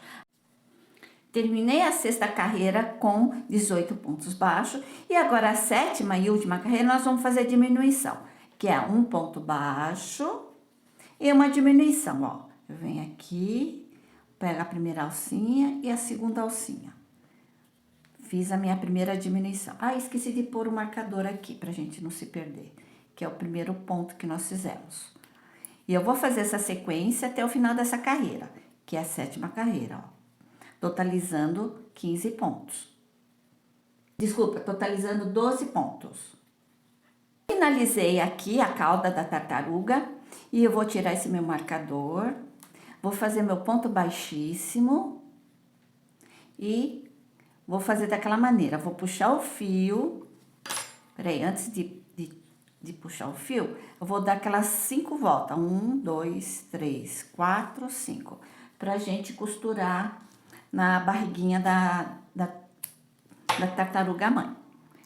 Terminei a sexta carreira com 18 pontos baixos. E agora a sétima e última carreira, nós vamos fazer diminuição, que é um ponto baixo e uma diminuição, ó. Eu venho aqui, pego a primeira alcinha e a segunda alcinha. Fiz a minha primeira diminuição. Ah, esqueci de pôr o marcador aqui, pra gente não se perder, que é o primeiro ponto que nós fizemos. E eu vou fazer essa sequência até o final dessa carreira, que é a sétima carreira, ó. Totalizando 15 pontos. Desculpa, totalizando 12 pontos. Finalizei aqui a cauda da tartaruga e eu vou tirar esse meu marcador. Vou fazer meu ponto baixíssimo e vou fazer daquela maneira. Vou puxar o fio. Peraí, antes de puxar o fio, eu vou dar aquelas 5 voltas. 1, 2, 3, 4, 5. Pra gente costurar na barriguinha da tartaruga mãe.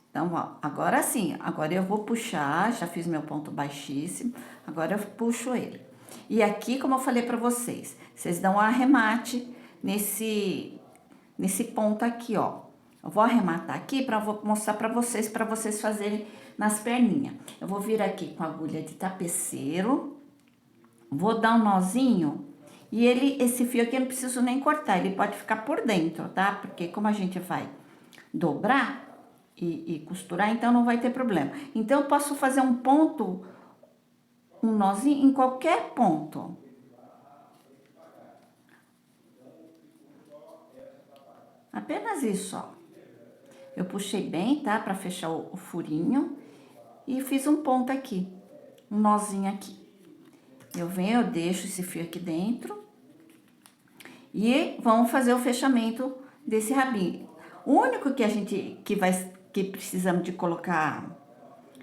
Então, ó, agora sim, agora eu vou puxar, já fiz meu ponto baixíssimo, agora eu puxo ele. E aqui, como eu falei pra vocês, vocês dão um arremate nesse ponto aqui, ó. Eu vou arrematar aqui para mostrar para vocês fazerem nas perninhas. Eu vou vir aqui com a agulha de tapeceiro, vou dar um nozinho e esse fio aqui eu não preciso nem cortar, ele pode ficar por dentro, tá? Porque como a gente vai dobrar e costurar, então não vai ter problema. Então, eu posso fazer um ponto, um nozinho em qualquer ponto. Apenas isso, ó. Eu puxei bem, tá? Pra fechar o furinho. E fiz um ponto aqui. Um nozinho aqui. Eu venho, eu deixo esse fio aqui dentro. E vamos fazer o fechamento desse rabinho. O único que precisamos de colocar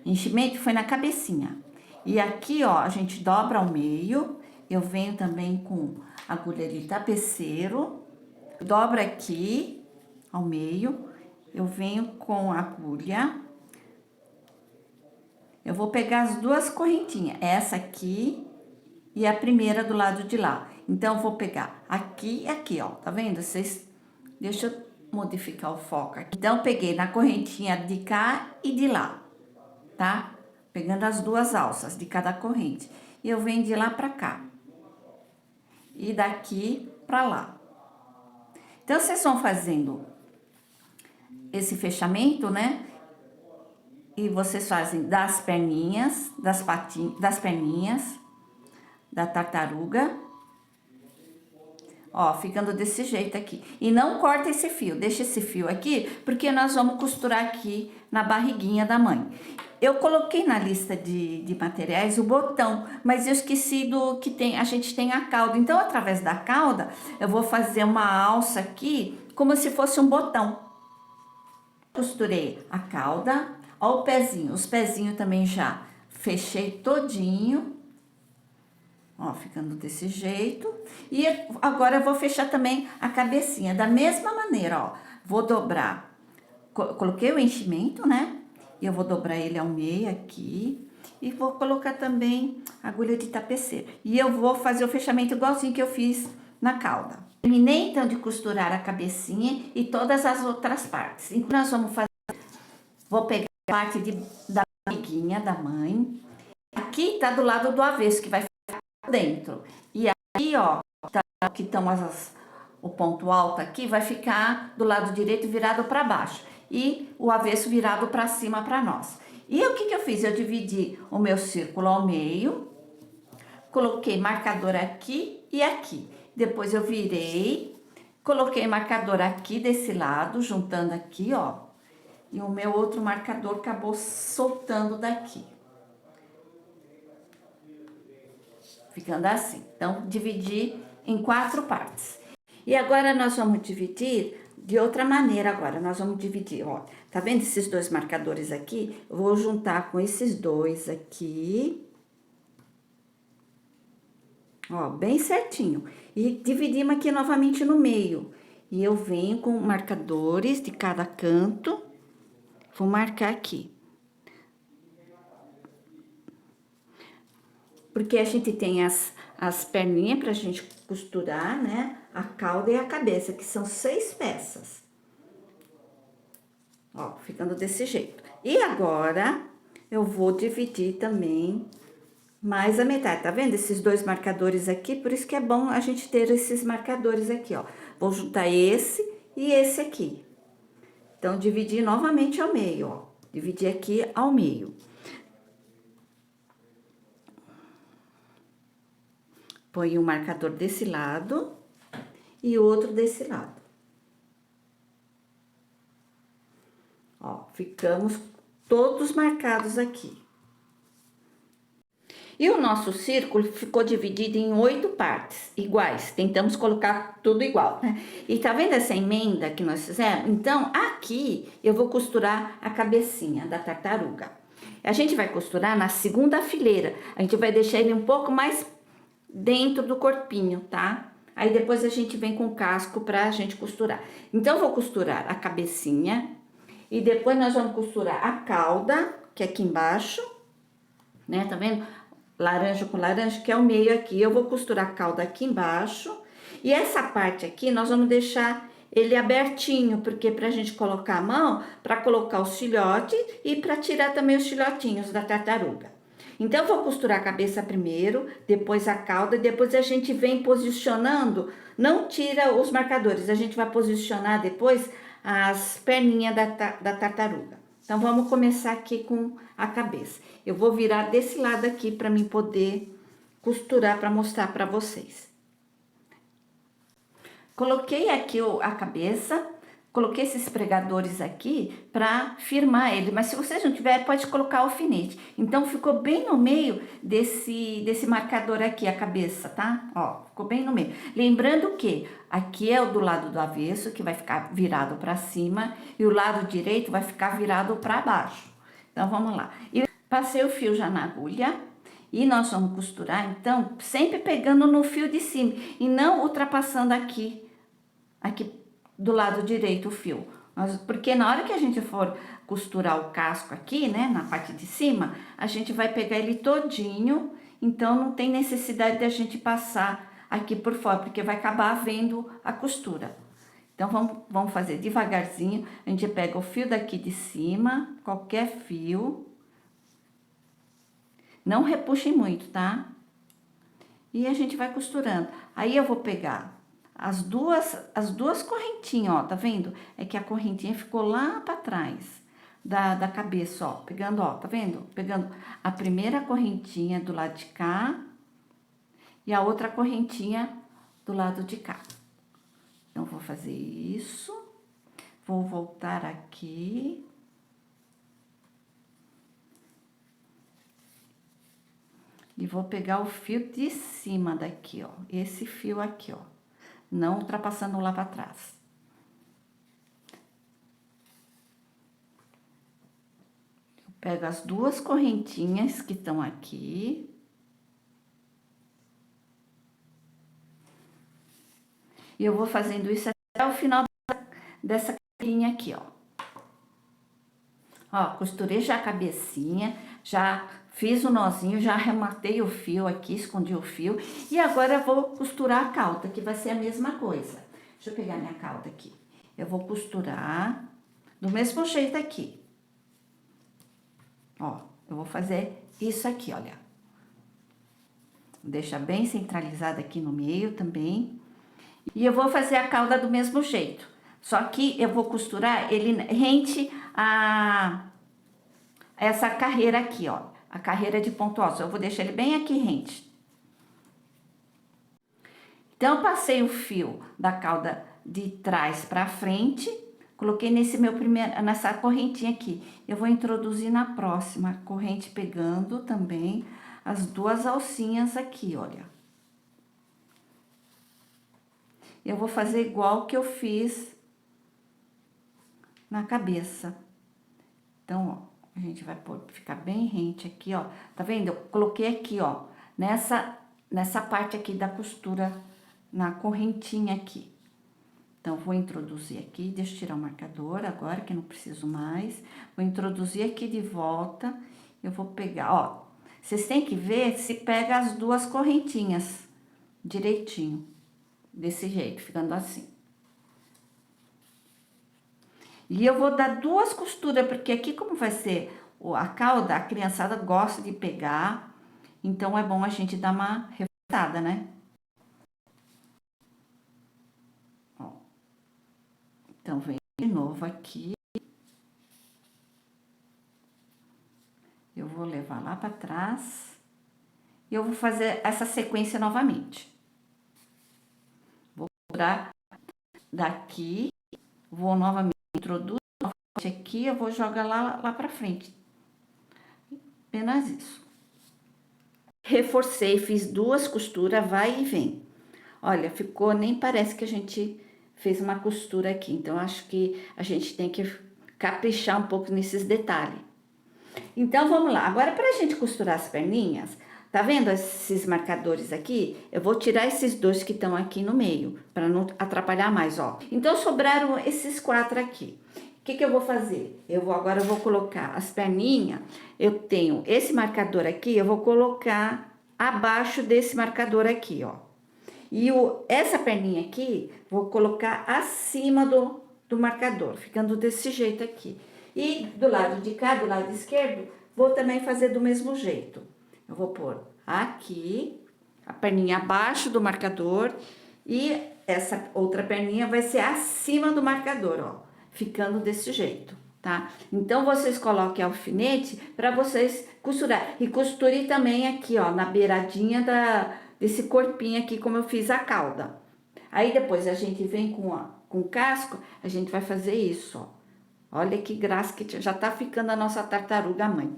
enchimento foi na cabecinha. E aqui, ó, a gente dobra ao meio. Eu venho também com agulha de tapeceiro. Dobra aqui ao meio, eu venho com a agulha, eu vou pegar as duas correntinhas, essa aqui e a primeira do lado de lá. Então, eu vou pegar aqui e aqui, ó, tá vendo? Deixa eu modificar o foco aqui. Então, eu peguei na correntinha de cá e de lá, tá? Pegando as duas alças de cada corrente. E eu venho de lá pra cá. E daqui pra lá. Então, vocês vão fazendo esse fechamento, né? E vocês fazem das perninhas, das perninhas da tartaruga. Ó, ficando desse jeito aqui. E não corta esse fio, deixa esse fio aqui, porque nós vamos costurar aqui na barriguinha da mãe. Eu coloquei na lista de materiais o botão, mas eu esqueci do que a gente tem a cauda. Então, através da cauda, eu vou fazer uma alça aqui, como se fosse um botão. Costurei a cauda, ó o pezinho. Os pezinhos também já fechei todinho. Ó, ficando desse jeito. E agora eu vou fechar também a cabecinha, da mesma maneira, ó. Vou dobrar. Coloquei o enchimento, né? E eu vou dobrar ele ao meio aqui. E vou colocar também agulha de tapeceiro. E eu vou fazer o fechamento igualzinho que eu fiz na cauda. Terminei, então, de costurar a cabecinha e todas as outras partes. Então, nós vamos fazer... Vou pegar a parte da barriguinha da mãe. Aqui tá do lado do avesso, que vai ficar dentro. E aí, ó, que estão o ponto alto aqui, vai ficar do lado direito virado para baixo. E o avesso virado para cima para nós. E o que eu fiz? Eu dividi o meu círculo ao meio. Coloquei marcador aqui e aqui. depois eu virei, coloquei marcador aqui desse lado, juntando aqui, ó. E o meu outro marcador acabou soltando daqui. Ficando assim. Então, dividi em 4 partes. E agora nós vamos dividir de outra maneira agora. Nós vamos dividir, ó. Tá vendo esses 2 marcadores aqui? Eu vou juntar com esses 2 aqui. Ó, bem certinho. E dividimos aqui novamente no meio. E eu venho com marcadores de cada canto. Vou marcar aqui. Porque a gente tem as perninhas pra gente costurar, né? A cauda e a cabeça, que são 6 peças. Ó, ficando desse jeito. E agora, eu vou dividir também mais a metade. Tá vendo esses 2 marcadores aqui? Por isso que é bom a gente ter esses marcadores aqui, ó. Vou juntar esse e esse aqui. Então, dividir novamente ao meio, ó. Dividir aqui ao meio. Põe um marcador desse lado e outro desse lado. Ó, ficamos todos marcados aqui. E o nosso círculo ficou dividido em 8 partes iguais. Tentamos colocar tudo igual, né? E tá vendo essa emenda que nós fizemos? Então, aqui eu vou costurar a cabecinha da tartaruga. A gente vai costurar na segunda fileira. A gente vai deixar ele um pouco mais dentro do corpinho, tá? Aí depois a gente vem com o casco pra gente costurar. Então, eu vou costurar a cabecinha e depois nós vamos costurar a cauda, que é aqui embaixo, né? Tá vendo? Laranja com laranja, que é o meio aqui. Eu vou costurar a cauda aqui embaixo. E essa parte aqui, nós vamos deixar ele abertinho, porque pra gente colocar a mão, pra colocar o filhote e pra tirar também os filhotinhos da tartaruga. Então, eu vou costurar a cabeça primeiro, depois a cauda, e depois a gente vem posicionando, não tira os marcadores, a gente vai posicionar depois as perninhas da tartaruga. Então, vamos começar aqui com a cabeça. Eu vou virar desse lado aqui para mim poder costurar para mostrar para vocês. Coloquei aqui a cabeça, coloquei esses pregadores aqui para firmar ele, mas se vocês não tiver, pode colocar alfinete. Então, ficou bem no meio desse marcador aqui, a cabeça, tá? Ó, ficou bem no meio. Lembrando que aqui é o do lado do avesso, que vai ficar virado para cima, e o lado direito vai ficar virado para baixo. Então, vamos lá. E passei o fio já na agulha. E nós vamos costurar, então, sempre pegando no fio de cima e não ultrapassando aqui do lado direito o fio. Porque na hora que a gente for costurar o casco aqui, né, na parte de cima, a gente vai pegar ele todinho, então não tem necessidade de a gente passar aqui por fora, porque vai acabar vendo a costura. Então, vamos fazer devagarzinho, a gente pega o fio daqui de cima, qualquer fio. Não repuxe muito, tá? E a gente vai costurando. Aí eu vou pegar as duas correntinhas, ó, tá vendo? É que a correntinha ficou lá pra trás da cabeça, ó. Pegando, ó, tá vendo? Pegando a primeira correntinha do lado de cá e a outra correntinha do lado de cá. Então, vou fazer isso. Vou voltar aqui. E vou pegar o fio de cima daqui, ó. Esse fio aqui, ó. Não ultrapassando lá pra trás. Eu pego as duas correntinhas que estão aqui. E eu vou fazendo isso até o final dessa linha aqui, ó. Ó, costurei já a cabecinha, já fiz o nozinho, já arrematei o fio aqui, escondi o fio. E agora eu vou costurar a cauda, que vai ser a mesma coisa. Deixa eu pegar minha cauda aqui. Eu vou costurar do mesmo jeito aqui. Ó, eu vou fazer isso aqui, olha. Deixa bem centralizado aqui no meio também. E eu vou fazer a cauda do mesmo jeito. Só que eu vou costurar ele rente a essa carreira aqui, ó. A carreira de ponto alto. Eu vou deixar ele bem aqui rente. Então, eu passei o fio da cauda de trás para frente, coloquei nessa correntinha aqui. Eu vou introduzir na próxima corrente, pegando também as duas alcinhas aqui, olha. Eu vou fazer igual que eu fiz na cabeça. Então, ó, a gente vai ficar bem rente aqui, ó. Tá vendo? Eu coloquei aqui, ó, nessa parte aqui da costura, na correntinha aqui. Então, vou introduzir aqui, deixa eu tirar o marcador agora, que não preciso mais. Vou introduzir aqui de volta, eu vou pegar, ó. Vocês têm que ver se pega as duas correntinhas direitinho, desse jeito, ficando assim. E eu vou dar duas costuras, porque aqui como vai ser a cauda, a criançada gosta de pegar, então é bom a gente dar uma reforçada, né? Ó. Então, vem de novo aqui. Eu vou levar lá para trás. E eu vou fazer essa sequência novamente. Vou costurar daqui, vou novamente introduzir aqui, eu vou jogar lá para frente. Apenas isso. Reforcei, fiz duas costuras, vai e vem. Olha, ficou, nem parece que a gente fez uma costura aqui. Então, acho que a gente tem que caprichar um pouco nesses detalhes. Então, vamos lá. Agora, pra gente costurar as perninhas, tá vendo esses marcadores aqui? Eu vou tirar esses dois que estão aqui no meio, para não atrapalhar mais, ó. Então, sobraram esses quatro aqui. O que eu vou fazer? Agora eu vou colocar as perninhas, eu tenho esse marcador aqui, eu vou colocar abaixo desse marcador aqui, ó. E essa perninha aqui, vou colocar acima do marcador, ficando desse jeito aqui. E do lado de cá, do lado esquerdo, vou também fazer do mesmo jeito. Eu vou pôr aqui, a perninha abaixo do marcador, e essa outra perninha vai ser acima do marcador, ó. Ficando desse jeito, tá? Então, vocês coloquem alfinete para vocês costurar. E costure também aqui, ó, na beiradinha desse corpinho aqui, como eu fiz a cauda. Aí, depois a gente vem com o casco, a gente vai fazer isso, ó. Olha que graça que já tá ficando a nossa tartaruga mãe.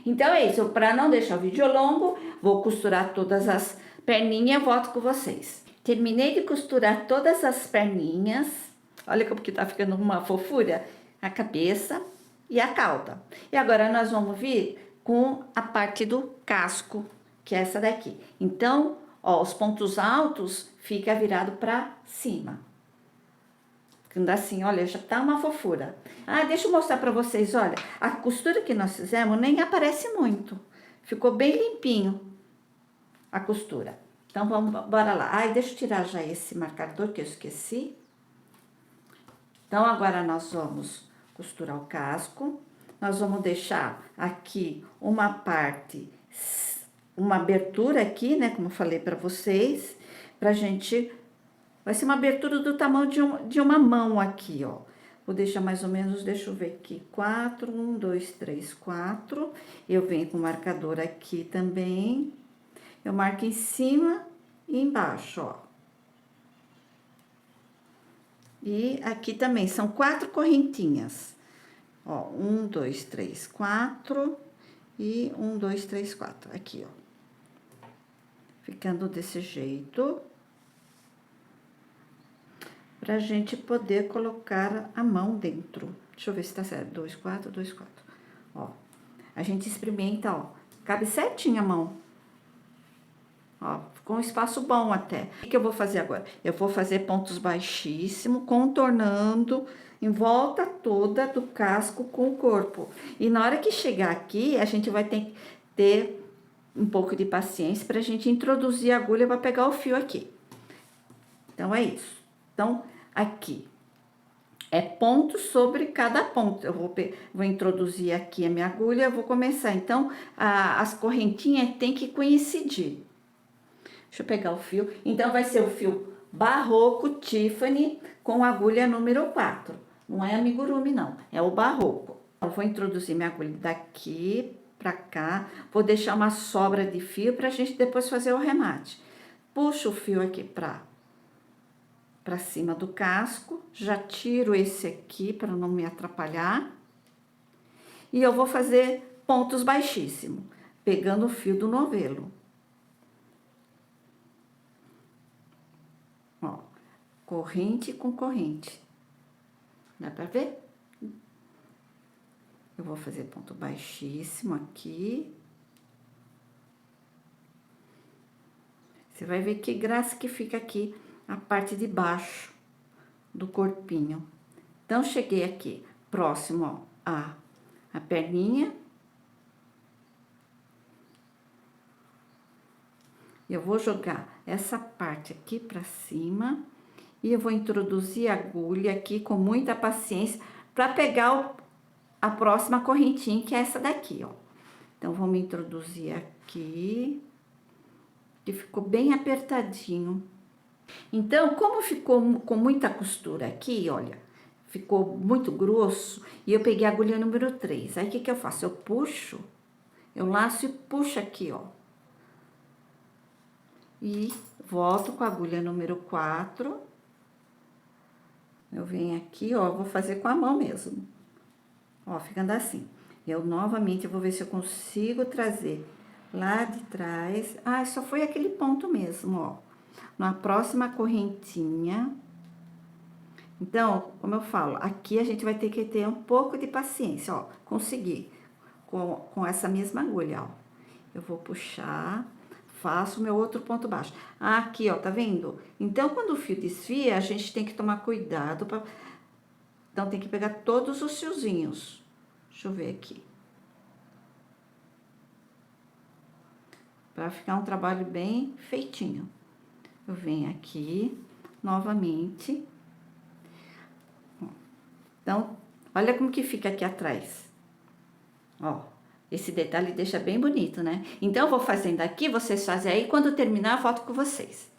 Então, é isso. Para não deixar o vídeo longo, vou costurar todas as perninhas e volto com vocês. Terminei de costurar todas as perninhas. Olha como que tá ficando uma fofura, a cabeça e a cauda. E agora nós vamos vir com a parte do casco, que é essa daqui. Então, ó, os pontos altos fica virado para cima. Ficando assim, olha, já tá uma fofura. Ah, deixa eu mostrar para vocês, olha, a costura que nós fizemos nem aparece muito. Ficou bem limpinho a costura. Então, bora lá. Ai, deixa eu tirar já esse marcador que eu esqueci. Então, agora nós vamos costurar o casco. Nós vamos deixar aqui uma parte, uma abertura aqui, né? Como eu falei para vocês, pra gente... Vai ser uma abertura do tamanho de uma mão aqui, ó. Vou deixar mais ou menos, deixa eu ver aqui, 4, 1, 2, 3, 4. Eu venho com o marcador aqui também. Eu marco em cima e embaixo, ó. E aqui também, são 4 correntinhas. Ó, 1, 2, 3, 4 e 1, 2, 3, 4. Aqui, ó. Ficando desse jeito. Pra gente poder colocar a mão dentro. Deixa eu ver se tá certo. 2, 4, 2, 4. Ó, a gente experimenta, ó. Cabe certinho a mão. Ó, ficou um espaço bom até. O que eu vou fazer agora? Eu vou fazer pontos baixíssimos, contornando em volta toda do casco com o corpo. E na hora que chegar aqui, a gente vai ter que ter um pouco de paciência pra gente introduzir a agulha para pegar o fio aqui. Então, é isso. Então, aqui é ponto sobre cada ponto. Eu vou introduzir aqui a minha agulha, eu vou começar. Então, as correntinhas tem que coincidir. Deixa eu pegar o fio. Então, vai ser o fio Barroco Tiffany com agulha número 4. Não é amigurumi, não. É o Barroco. Eu vou introduzir minha agulha daqui pra cá. Vou deixar uma sobra de fio pra gente depois fazer o remate. puxo o fio aqui para cima do casco, já tiro esse aqui para não me atrapalhar. E eu vou fazer pontos baixíssimos, pegando o fio do novelo. Ó, corrente com corrente. Dá pra ver? Eu vou fazer ponto baixíssimo aqui. Você vai ver que graça que fica aqui a parte de baixo do corpinho. Então, cheguei aqui, próximo, ó, a perninha. Eu vou jogar essa parte aqui pra cima e eu vou introduzir a agulha aqui com muita paciência para pegar a próxima correntinha, que é essa daqui, ó. Então, vamos introduzir aqui, que ficou bem apertadinho. Então, como ficou com muita costura aqui, olha, ficou muito grosso, e eu peguei a agulha número 3. Aí, o que que eu faço? Eu puxo, eu laço e puxo aqui, ó. E volto com a agulha número 4. Eu venho aqui, ó, vou fazer com a mão mesmo. Ó, ficando assim. Eu novamente vou ver se eu consigo trazer lá de trás. Ah, só foi aquele ponto mesmo, ó. Na próxima correntinha. Então, como eu falo, aqui a gente vai ter que ter um pouco de paciência, ó. Consegui. Com essa mesma agulha, ó. Eu vou puxar, faço o meu outro ponto baixo. Aqui, ó, tá vendo? Então, quando o fio desfia, a gente tem que tomar cuidado pra... Então, tem que pegar todos os fiozinhos. Deixa eu ver aqui. Pra ficar um trabalho bem feitinho. Eu venho aqui, novamente. Então, olha como que fica aqui atrás. Ó, esse detalhe deixa bem bonito, né? Então, eu vou fazendo aqui, vocês fazem aí. Quando terminar, eu volto com vocês.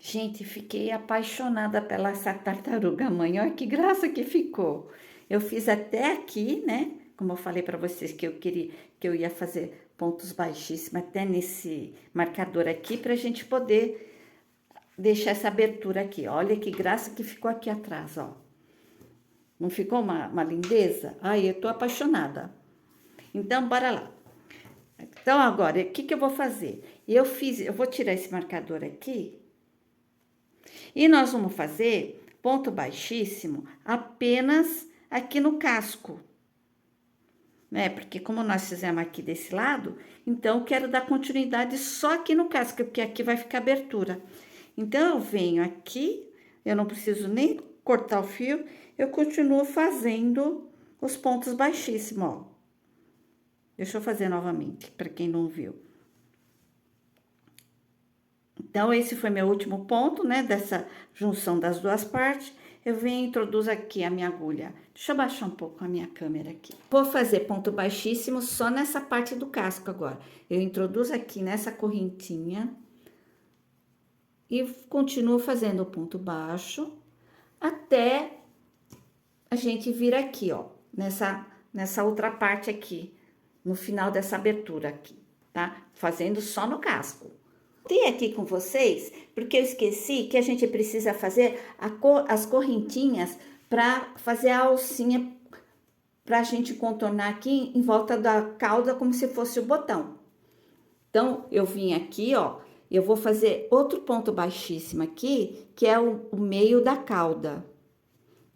Gente, fiquei apaixonada pela essa tartaruga mãe. Olha que graça que ficou. Eu fiz até aqui, né? Como eu falei para vocês que eu ia fazer pontos baixíssimos até nesse marcador aqui pra gente poder deixar essa abertura aqui. Olha que graça que ficou aqui atrás, ó. Não ficou uma lindeza? Ai, eu tô apaixonada. Então, bora lá. Então, agora, o que que eu vou fazer? Eu vou tirar esse marcador aqui. E nós vamos fazer ponto baixíssimo apenas aqui no casco, né? Porque como nós fizemos aqui desse lado, então eu quero dar continuidade só aqui no casco, porque aqui vai ficar abertura. Então, eu venho aqui, eu não preciso nem cortar o fio, eu continuo fazendo os pontos baixíssimos, ó. Deixa eu fazer novamente, para quem não viu. Então, esse foi meu último ponto, né, dessa junção das duas partes. Eu venho e introduzo aqui a minha agulha. Deixa eu baixar um pouco a minha câmera aqui. Vou fazer ponto baixíssimo só nessa parte do casco agora. Eu introduzo aqui nessa correntinha e continuo fazendo o ponto baixo até a gente vir aqui, ó, nessa outra parte aqui, no final dessa abertura aqui, tá? Fazendo só no casco. Tem aqui com vocês, porque eu esqueci que a gente precisa fazer as correntinhas para fazer a alcinha, pra gente contornar aqui em volta da cauda como se fosse o botão. Então, eu vim aqui, ó, eu vou fazer outro ponto baixíssimo aqui, que é o meio da cauda.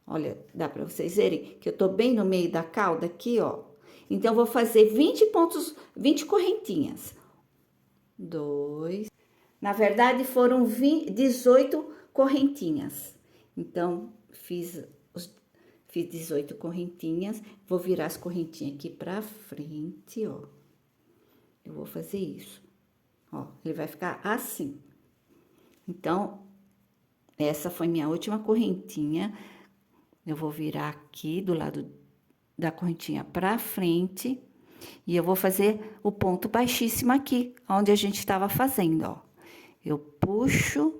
Olha, dá para vocês verem que eu tô bem no meio da cauda aqui, ó. Então, eu vou fazer 20 correntinhas. 2. Na verdade, foram 18 correntinhas. Então, fiz 18 correntinhas. Vou virar as correntinhas aqui pra frente, ó. Eu vou fazer isso. Ó, ele vai ficar assim. Então, essa foi minha última correntinha. Eu vou virar aqui do lado da correntinha pra frente. E eu vou fazer o ponto baixíssimo aqui, onde a gente estava fazendo, ó. Eu puxo,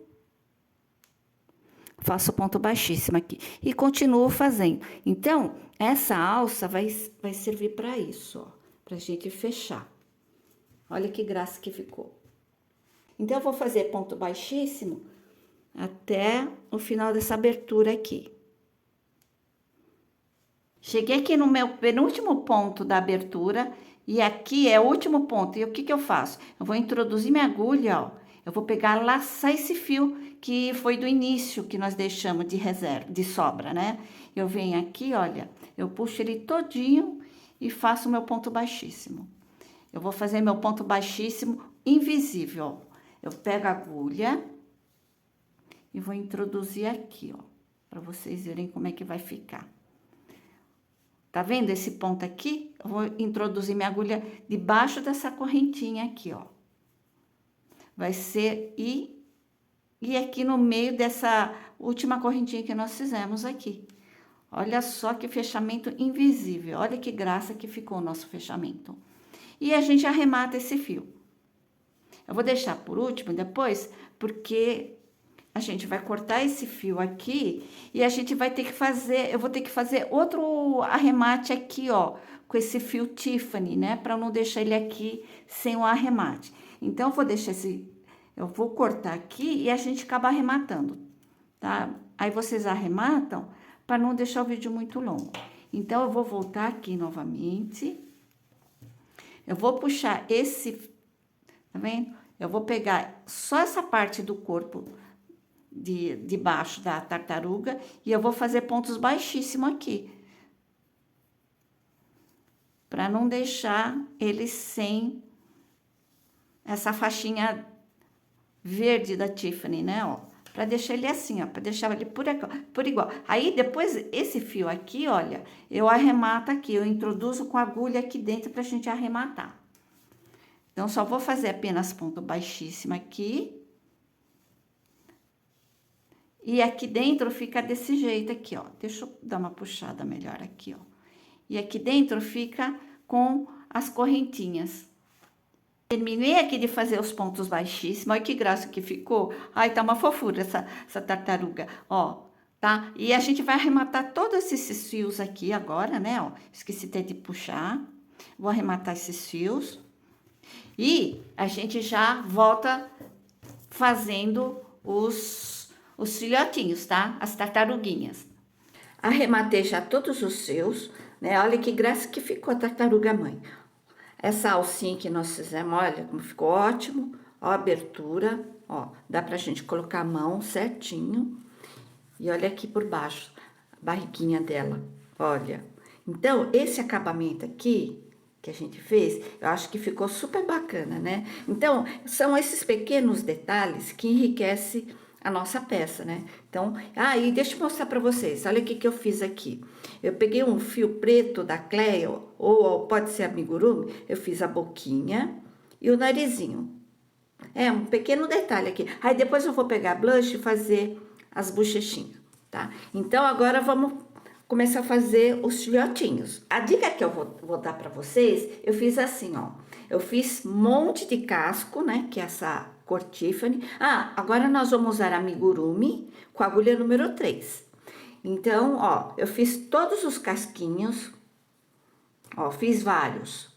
faço o ponto baixíssimo aqui e continuo fazendo. Então, essa alça vai servir para isso, ó, pra gente fechar. Olha que graça que ficou. Então, eu vou fazer ponto baixíssimo até o final dessa abertura aqui. Cheguei aqui no meu penúltimo ponto da abertura e aqui é o último ponto. E o que que eu faço? Eu vou introduzir minha agulha, ó. Eu vou pegar, laçar esse fio que foi do início, que nós deixamos de reserva, de sobra, né? Eu venho aqui, olha, eu puxo ele todinho e faço o meu ponto baixíssimo. Eu vou fazer meu ponto baixíssimo invisível, ó. Eu pego a agulha e vou introduzir aqui, ó, para vocês verem como é que vai ficar. Tá vendo esse ponto aqui? Eu vou introduzir minha agulha debaixo dessa correntinha aqui, ó. Vai ser e aqui no meio dessa última correntinha que nós fizemos aqui. Olha só que fechamento invisível. Olha que graça que ficou o nosso fechamento. E a gente arremata esse fio. Eu vou deixar por último depois, porque a gente vai cortar esse fio aqui e a gente vai ter que fazer, eu vou ter que fazer outro arremate aqui, ó, com esse fio Tiffany, né? Para não deixar ele aqui sem o arremate. Então, eu vou deixar eu vou cortar aqui e a gente acaba arrematando, tá? Aí vocês arrematam para não deixar o vídeo muito longo. Então, eu vou voltar aqui novamente. Eu vou puxar tá vendo? Eu vou pegar só essa parte do corpo de baixo da tartaruga e eu vou fazer pontos baixíssimos aqui. Para não deixar ele sem essa faixinha verde da Tiffany, né, ó. Para deixar ele assim, ó, para deixar ele por igual. Aí, depois, esse fio aqui, olha, eu arremato aqui, eu introduzo com a agulha aqui dentro pra gente arrematar. Então, só vou fazer apenas ponto baixíssimo aqui. E aqui dentro fica desse jeito aqui, ó. Deixa eu dar uma puxada melhor aqui, ó. E aqui dentro fica com as correntinhas. Terminei aqui de fazer os pontos baixíssimos. Olha que graça que ficou. Ai, tá uma fofura essa tartaruga, ó, tá? E a gente vai arrematar todos esses fios aqui agora, né, ó. Esqueci até de puxar. Vou arrematar esses fios. E a gente já volta fazendo os filhotinhos, tá? As tartaruguinhas. Arrematei já todos os seus, né? Olha que graça que ficou a tartaruga mãe. Essa alcinha que nós fizemos, olha como ficou ótimo. Ó, a abertura, ó, dá pra gente colocar a mão certinho. E olha aqui por baixo, a barriguinha dela, olha. Então, esse acabamento aqui que a gente fez, eu acho que ficou super bacana, né? Então, são esses pequenos detalhes que enriquecem a nossa peça, né? Então, e deixa eu mostrar pra vocês, olha o que eu fiz aqui. Eu peguei um fio preto da Cleo, ou pode ser amigurumi, eu fiz a boquinha e o narizinho. É um pequeno detalhe aqui. Aí depois eu vou pegar blush e fazer as bochechinhas, tá? Então, agora vamos começar a fazer os filhotinhos. A dica que eu vou dar pra vocês, eu fiz assim, ó. Eu fiz monte de casco, né? Que é essa cor Tiffany. Agora nós vamos usar amigurumi com a agulha número 3. Então, ó, eu fiz todos os casquinhos. Ó, fiz vários.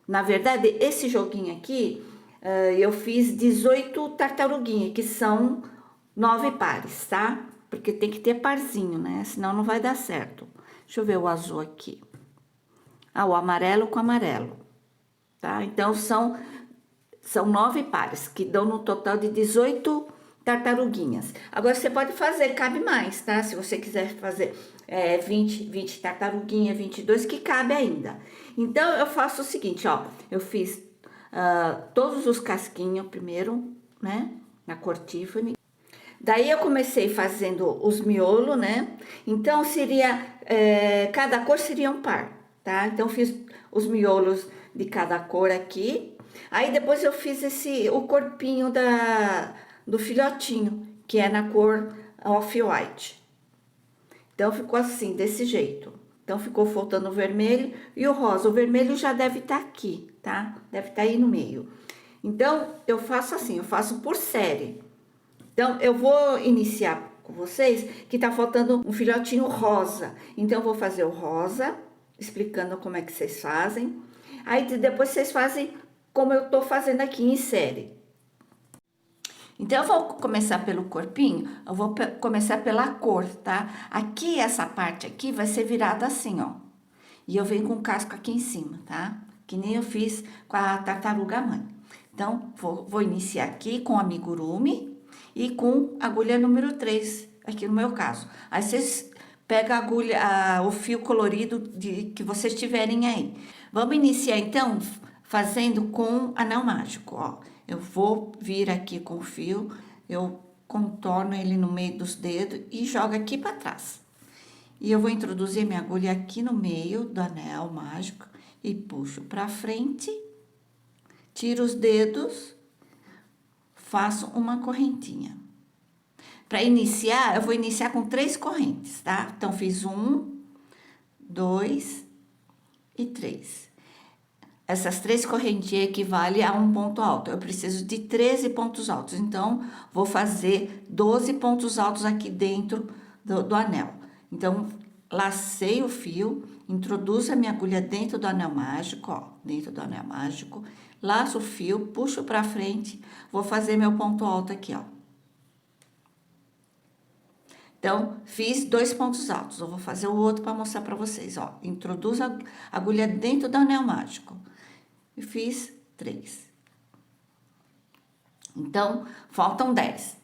Na verdade, esse joguinho aqui, eu fiz 18 tartaruguinhas, que são 9 pares, tá? Porque tem que ter parzinho, né? Senão não vai dar certo. Deixa eu ver o azul aqui. O amarelo com amarelo, tá? Então, são 9 pares, que dão no total de 18 tartaruguinhas. Agora, você pode fazer, cabe mais, tá? Se você quiser fazer 20 tartaruguinhas, 22, que cabe ainda. Então, eu faço o seguinte, ó. Eu fiz todos os casquinhos primeiro, né? Na cor Tiffany. Daí, eu comecei fazendo os miolos, né? Então, cada cor seria um par, tá? Então, fiz os miolos de cada cor aqui. Aí, depois eu fiz o corpinho do filhotinho, que é na cor off-white. Então, ficou assim, desse jeito. Então, ficou faltando o vermelho e o rosa. O vermelho já deve estar aqui, tá? Deve estar aí no meio. Então, eu faço assim, eu faço por série. Então, eu vou iniciar com vocês que tá faltando um filhotinho rosa. Então, eu vou fazer o rosa, explicando como é que vocês fazem. Aí, depois vocês fazem como eu tô fazendo aqui em série. Então, eu vou começar pelo corpinho, eu vou começar pela cor, tá? Aqui, essa parte aqui vai ser virada assim, ó. E eu venho com o casco aqui em cima, tá? Que nem eu fiz com a tartaruga mãe. Então, vou iniciar aqui com amigurumi e com agulha número 3, aqui no meu caso. Aí, vocês pegam a agulha, o fio colorido que vocês tiverem aí. Vamos iniciar, então, fazendo com anel mágico, ó. Eu vou vir aqui com o fio, eu contorno ele no meio dos dedos e jogo aqui para trás. E eu vou introduzir minha agulha aqui no meio do anel mágico e puxo para frente, tiro os dedos, faço uma correntinha. Para iniciar, eu vou iniciar com 3 correntes, tá? Então, fiz 1, 2 e 3. Essas 3 correntinhas equivalem a um ponto alto. Eu preciso de 13 pontos altos. Então, vou fazer 12 pontos altos aqui dentro do anel. Então, lacei o fio, introduzo a minha agulha dentro do anel mágico, ó. Dentro do anel mágico. Laço o fio, puxo pra frente. Vou fazer meu ponto alto aqui, ó. Então, fiz 2 pontos altos. Eu vou fazer o outro para mostrar para vocês, ó. Introduzo a agulha dentro do anel mágico. E fiz 3. Então, faltam 10.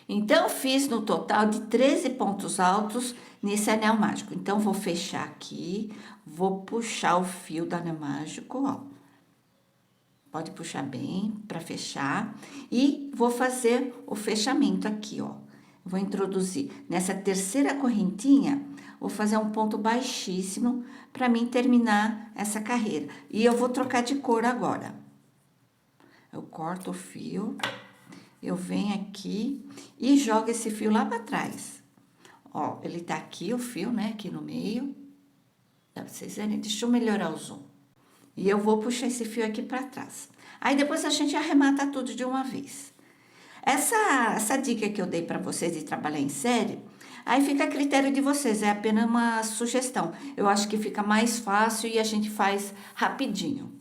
Então, fiz no total de 13 pontos altos nesse anel mágico. Então, vou fechar aqui, vou puxar o fio do anel mágico, ó. Pode puxar bem para fechar. E vou fazer o fechamento aqui, ó. Vou introduzir nessa terceira correntinha, vou fazer um ponto baixíssimo para mim terminar essa carreira. E eu vou trocar de cor agora. Eu corto o fio, eu venho aqui e jogo esse fio lá para trás. Ó, ele tá aqui, o fio, né, aqui no meio. Dá pra vocês verem? Deixa eu melhorar o zoom. E eu vou puxar esse fio aqui para trás. Aí depois a gente arremata tudo de uma vez. Essa dica que eu dei para vocês de trabalhar em série, aí fica a critério de vocês, é apenas uma sugestão. Eu acho que fica mais fácil e a gente faz rapidinho.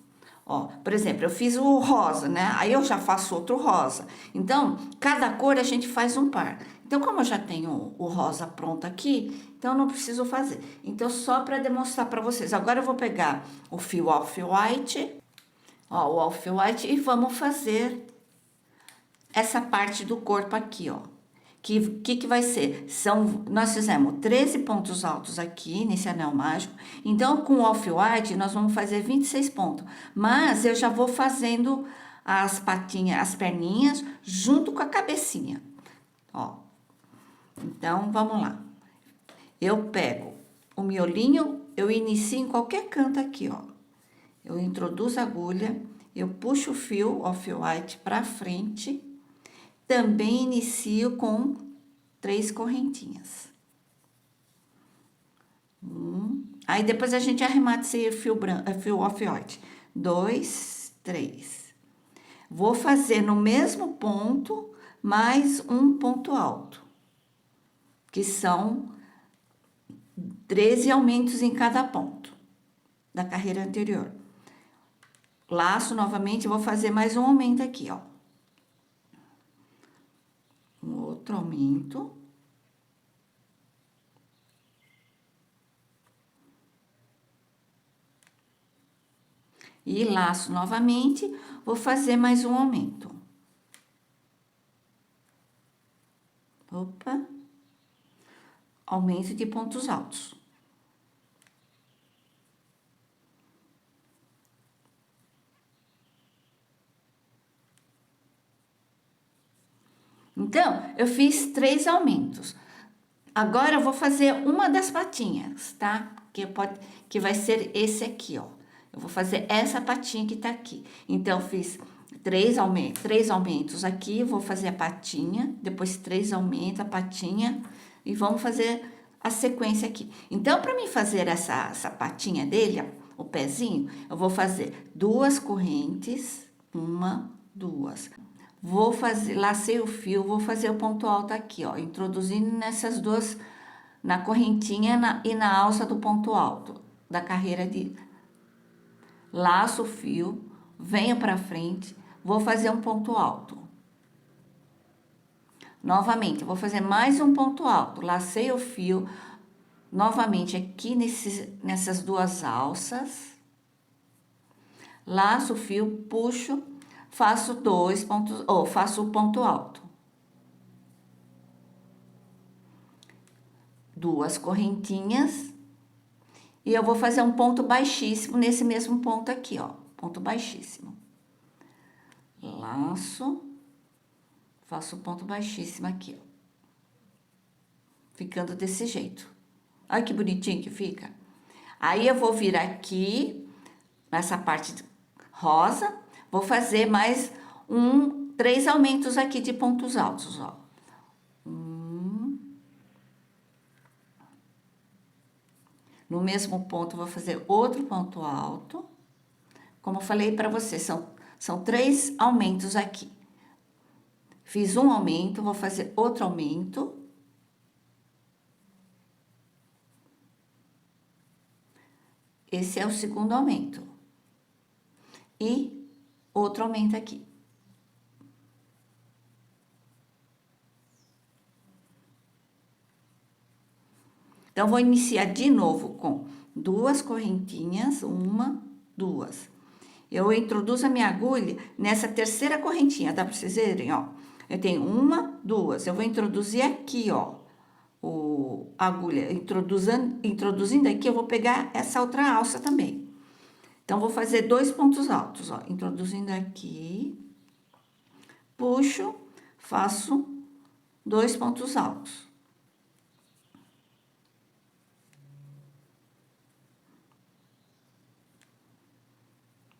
Ó, por exemplo, eu fiz o rosa, né? Aí eu já faço outro rosa. Então, cada cor a gente faz um par. Então, como eu já tenho o rosa pronto aqui, então eu não preciso fazer. Então, só para demonstrar para vocês. Agora eu vou pegar o fio off-white, ó, o off-white, e vamos fazer essa parte do corpo aqui, ó. Que vai ser? Nós fizemos 13 pontos altos aqui nesse anel mágico. Então, com o off-white, nós vamos fazer 26 pontos. Mas eu já vou fazendo as patinhas, as perninhas, junto com a cabecinha. Ó. Então, vamos lá. Eu pego o miolinho, eu inicio em qualquer canto aqui, ó. Eu introduzo a agulha, eu puxo o fio off-white pra frente. Também inicio com 3 correntinhas. Aí depois a gente arremata esse fio off-white. 2, 3. Vou fazer no mesmo ponto, mais um ponto alto. Que são 13 aumentos em cada ponto da carreira anterior. Laço novamente, vou fazer mais um aumento aqui, ó. Um outro aumento. E laço novamente, vou fazer mais um aumento. Opa. Aumento de pontos altos. Então, eu fiz 3 aumentos. Agora, eu vou fazer uma das patinhas, tá? Que vai ser esse aqui, ó. Eu vou fazer essa patinha que tá aqui. Então, eu fiz 3 aumentos aqui, vou fazer a patinha, depois 3 aumentos, a patinha, e vamos fazer a sequência aqui. Então, para mim fazer essa patinha dele, ó, o pezinho, eu vou fazer 2 correntes, 1, 2. Vou fazer, lacei o fio, vou fazer o ponto alto aqui, ó, introduzindo nessas duas, na correntinha e na alça do ponto alto, da carreira de... Laço o fio, venho pra frente, vou fazer um ponto alto. Novamente, eu vou fazer mais um ponto alto. Lacei o fio novamente aqui nessas duas alças. Laço o fio, puxo, faço 2 pontos, ou faço o ponto alto. 2 correntinhas. E eu vou fazer um ponto baixíssimo nesse mesmo ponto aqui, ó. Ponto baixíssimo. Laço, faço um ponto baixíssimo aqui, ó. Ficando desse jeito. Olha que bonitinho que fica. Aí eu vou vir aqui, nessa parte rosa, vou fazer mais 3 aumentos aqui de pontos altos, ó. No mesmo ponto, vou fazer outro ponto alto. Como eu falei para você, são 3 aumentos aqui. Fiz um aumento, vou fazer outro aumento. Esse é o segundo aumento. E outro aumento aqui. Então, vou iniciar de novo com 2 correntinhas, 1, 2. Eu introduzo a minha agulha nessa terceira correntinha, dá para vocês verem, ó. Eu tenho 1, 2. Eu vou introduzir aqui, ó, a agulha. Introduzindo aqui, eu vou pegar essa outra alça também. Então, vou fazer 2 pontos altos, ó. Introduzindo aqui, puxo, faço 2 pontos altos.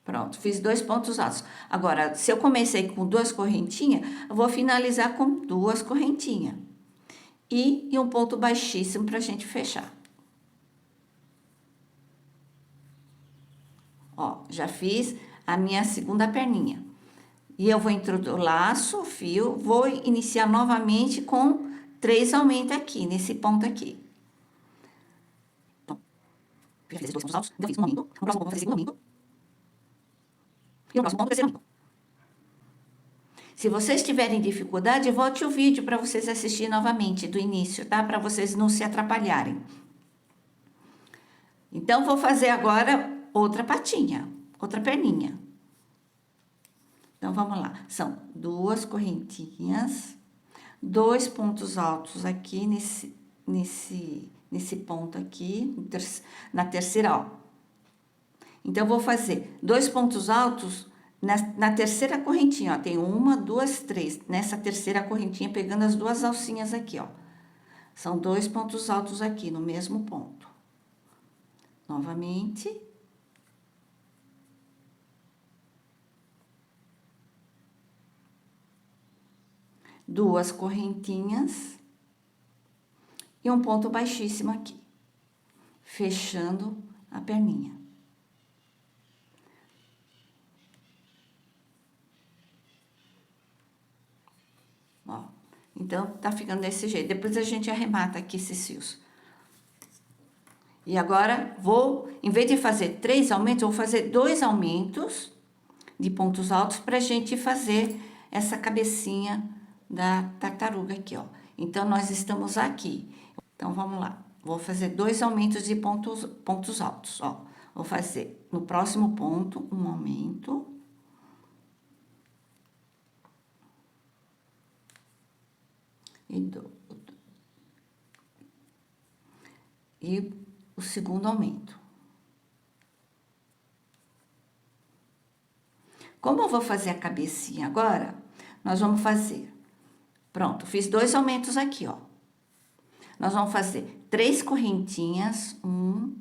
Pronto, fiz 2 pontos altos. Agora, se eu comecei com 2 correntinhas, eu vou finalizar com 2 correntinhas. E um ponto baixíssimo pra gente fechar. Ó, já fiz a minha segunda perninha. E eu vou introduzir, laço o fio, vou iniciar novamente com 3 aumentos aqui, nesse ponto aqui. Então, já fiz 2 pontos altos, já fiz um aumento, no próximo ponto vou fazer segundo aumento. E no próximo ponto, terceiro aumento. Se vocês tiverem dificuldade, volte o vídeo para vocês assistirem novamente do início, tá? Para vocês não se atrapalharem. Então, vou fazer agora outra patinha, outra perninha. Então, vamos lá. São 2 correntinhas, 2 pontos altos aqui nesse ponto aqui, na terceira, ó. Então, vou fazer 2 pontos altos na terceira correntinha, ó. Tem 1, 2, 3. Nessa terceira correntinha, pegando as 2 alcinhas aqui, ó. São 2 pontos altos aqui, no mesmo ponto. Novamente. Duas correntinhas. E um ponto baixíssimo aqui. Fechando a perninha. Ó, então, tá ficando desse jeito. Depois a gente arremata aqui esses fios. E agora, em vez de fazer 3 aumentos, eu vou fazer 2 aumentos de pontos altos pra gente fazer essa cabecinha da tartaruga aqui, ó. Então, nós estamos aqui. Então, vamos lá. Vou fazer 2 aumentos de pontos altos, ó. Vou fazer no próximo ponto um aumento. E o segundo aumento. Como eu vou fazer a cabecinha agora, nós vamos fazer. Pronto, fiz 2 aumentos aqui, ó. Nós vamos fazer 3 correntinhas. 1,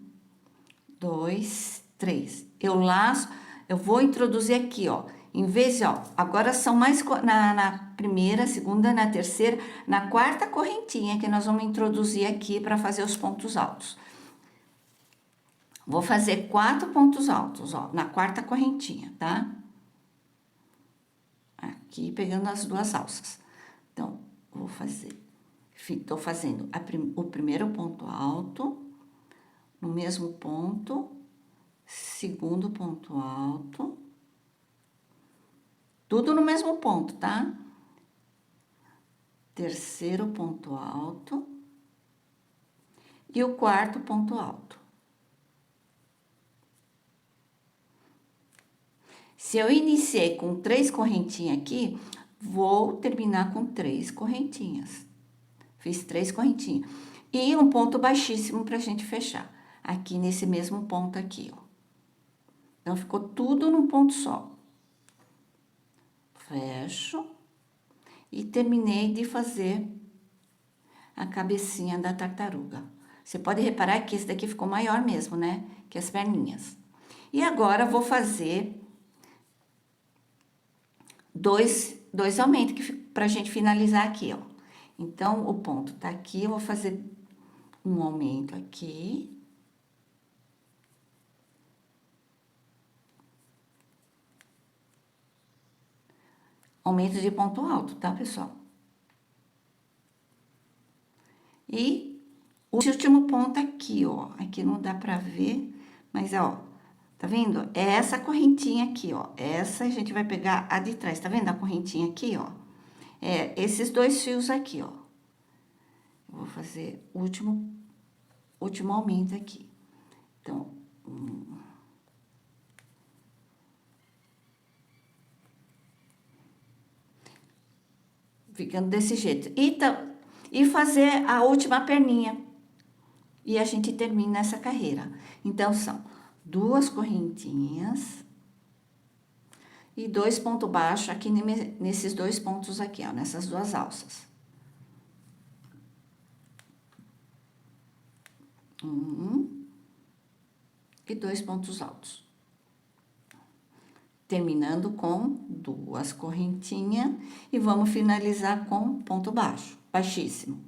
2, 3. Eu laço, eu vou introduzir aqui, ó. Em vez de, ó, agora são mais na primeira, segunda, na terceira, na quarta correntinha que nós vamos introduzir aqui para fazer os pontos altos. Vou fazer 4 pontos altos, ó, na quarta correntinha, tá? Aqui, pegando as 2 alças. Então, vou fazer, tô fazendo o primeiro ponto alto, no mesmo ponto, segundo ponto alto, tudo no mesmo ponto, tá? terceiro ponto alto e o quarto ponto alto. Se eu iniciei com 3 correntinhas aqui, vou terminar com 3 correntinhas. Fiz 3 correntinhas. E um ponto baixíssimo pra gente fechar. Aqui nesse mesmo ponto aqui, ó. Então, ficou tudo num ponto só. Fecho. E terminei de fazer a cabecinha da tartaruga. Você pode reparar que esse daqui ficou maior mesmo, né? Que as perninhas. E agora, vou fazer dois aumentos pra gente finalizar aqui, ó. Então, o ponto tá aqui, eu vou fazer um aumento aqui. Aumento de ponto alto, tá, pessoal? E o último ponto aqui, ó. Aqui não dá pra ver, mas, ó, tá vendo? É essa correntinha aqui, ó. Essa a gente vai pegar a de trás, tá vendo a correntinha aqui, ó? É esses 2 fios aqui, ó. Eu vou fazer o último aumento aqui. Então, ficando desse jeito. E fazer a última perninha. E a gente termina essa carreira. Então, são 2 correntinhas e 2 pontos baixos aqui nesses 2 pontos aqui, ó, nessas 2 alças. 1 e 2 pontos altos. Terminando com 2 correntinhas e vamos finalizar com ponto baixo, baixíssimo.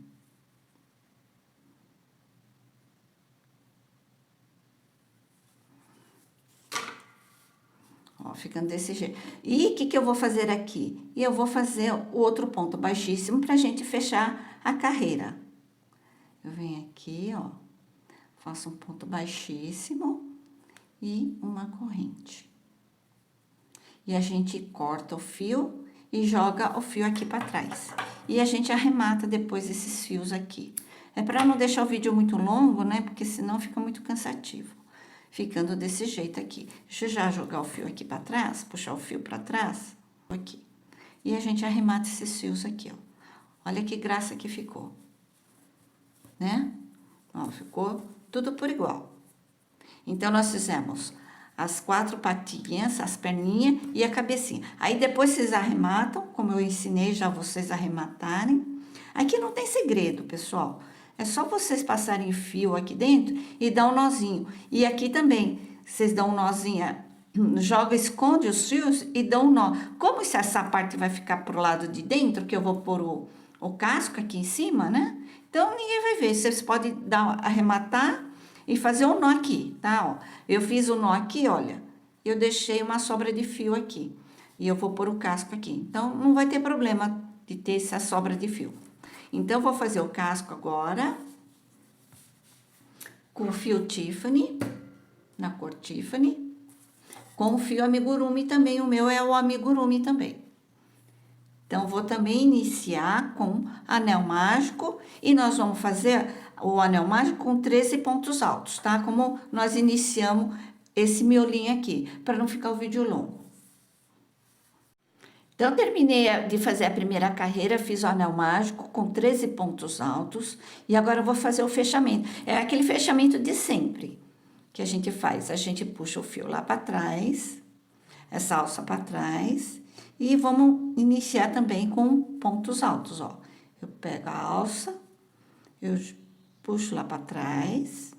Ó, ficando desse jeito. E o que eu vou fazer aqui? E eu vou fazer o outro ponto baixíssimo pra gente fechar a carreira. Eu venho aqui, ó, faço um ponto baixíssimo e uma corrente. E a gente corta o fio e joga o fio aqui pra trás. E a gente arremata depois esses fios aqui. É pra não deixar o vídeo muito longo, né? Porque senão fica muito cansativo. Ficando desse jeito aqui. Deixa eu já jogar o fio aqui pra trás, puxar o fio pra trás, aqui. E a gente arremata esses fios aqui, ó. Olha que graça que ficou. Né? Ó, ficou tudo por igual. Então, nós fizemos as 4 patinhas, as perninhas e a cabecinha. Aí, depois vocês arrematam, como eu ensinei já vocês arrematarem. Aqui não tem segredo, pessoal. É só vocês passarem fio aqui dentro e dar um nozinho. E aqui também, vocês dão um nozinho, joga, esconde os fios e dão um nó. Como se essa parte vai ficar pro lado de dentro, que eu vou pôr o casco aqui em cima, né? Então, ninguém vai ver. Vocês podem arrematar e fazer um nó aqui, tá? Ó, eu fiz o nó aqui, olha. Eu deixei uma sobra de fio aqui. E eu vou pôr o casco aqui. Então, não vai ter problema de ter essa sobra de fio. Então, vou fazer o casco agora. Com o fio Tiffany, na cor Tiffany. Com o fio amigurumi também. O meu é o amigurumi também. Então, vou também iniciar com anel mágico. E nós vamos fazer o anel mágico com 13 pontos altos, tá? Como nós iniciamos esse miolinho aqui, para não ficar o vídeo longo. Então, terminei de fazer a primeira carreira, fiz o anel mágico com 13 pontos altos. E agora eu vou fazer o fechamento. É aquele fechamento de sempre que a gente faz. A gente puxa o fio lá para trás, essa alça para trás. E vamos iniciar também com pontos altos, ó. Eu pego a alça, eu puxo lá para trás.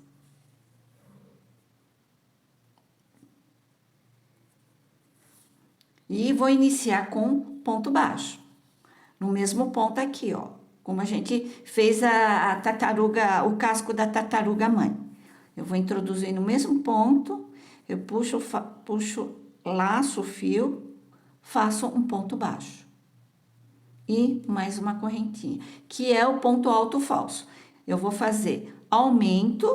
E vou iniciar com ponto baixo. No mesmo ponto aqui, ó. Como a gente fez a tartaruga, o casco da tartaruga mãe. Eu vou introduzir no mesmo ponto, eu puxo, laço o fio, faço um ponto baixo. E mais uma correntinha, que é o ponto alto falso. Eu vou fazer aumento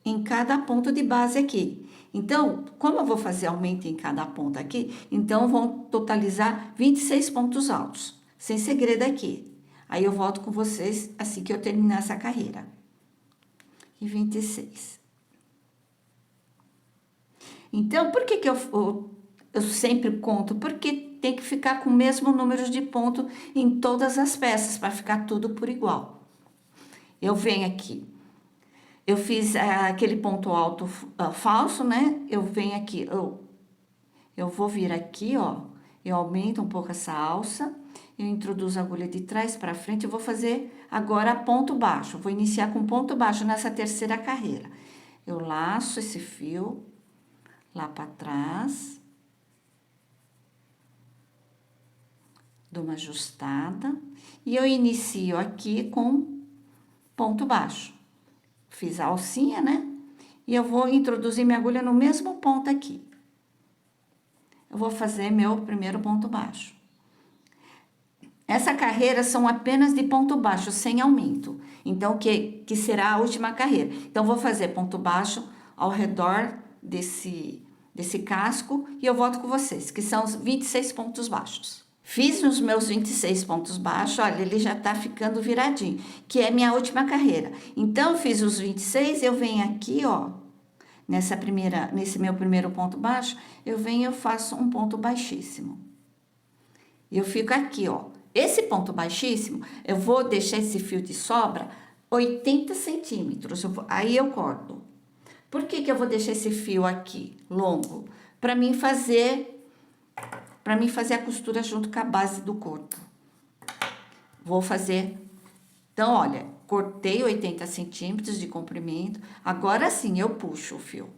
em cada ponto de base aqui. Então, como eu vou fazer aumento em cada ponto aqui, então vão totalizar 26 pontos altos. Sem segredo aqui. Aí eu volto com vocês assim que eu terminar essa carreira. E 26. Então, por que eu sempre conto? Porque tem que ficar com o mesmo número de ponto em todas as peças, para ficar tudo por igual. Eu venho aqui, eu fiz aquele ponto alto falso, né? Eu venho aqui, eu vou vir aqui, ó, eu aumento um pouco essa alça, eu introduzo a agulha de trás para frente, eu vou fazer agora ponto baixo, vou iniciar com ponto baixo nessa terceira carreira. Eu laço esse fio lá para trás, dou uma ajustada e eu inicio aqui com ponto baixo. Fiz a alcinha, né? E eu vou introduzir minha agulha no mesmo ponto aqui. Eu vou fazer meu primeiro ponto baixo. Essa carreira são apenas de ponto baixo, sem aumento. Então, que será a última carreira. Então, vou fazer ponto baixo ao redor desse casco e eu volto com vocês, que são os 26 pontos baixos. Fiz os meus 26 pontos baixos, olha, ele já tá ficando viradinho, que é minha última carreira. Então, eu fiz os 26, eu venho aqui, ó, nesse meu primeiro ponto baixo, eu venho e eu faço um ponto baixíssimo. Eu fico aqui, ó. Esse ponto baixíssimo, eu vou deixar esse fio de sobra 80 centímetros. Aí eu corto. Por que eu vou deixar esse fio aqui, longo? Para mim fazer a costura junto com a base do corpo. Vou fazer. Então, olha, cortei 80 centímetros de comprimento. Agora sim, eu puxo o fio.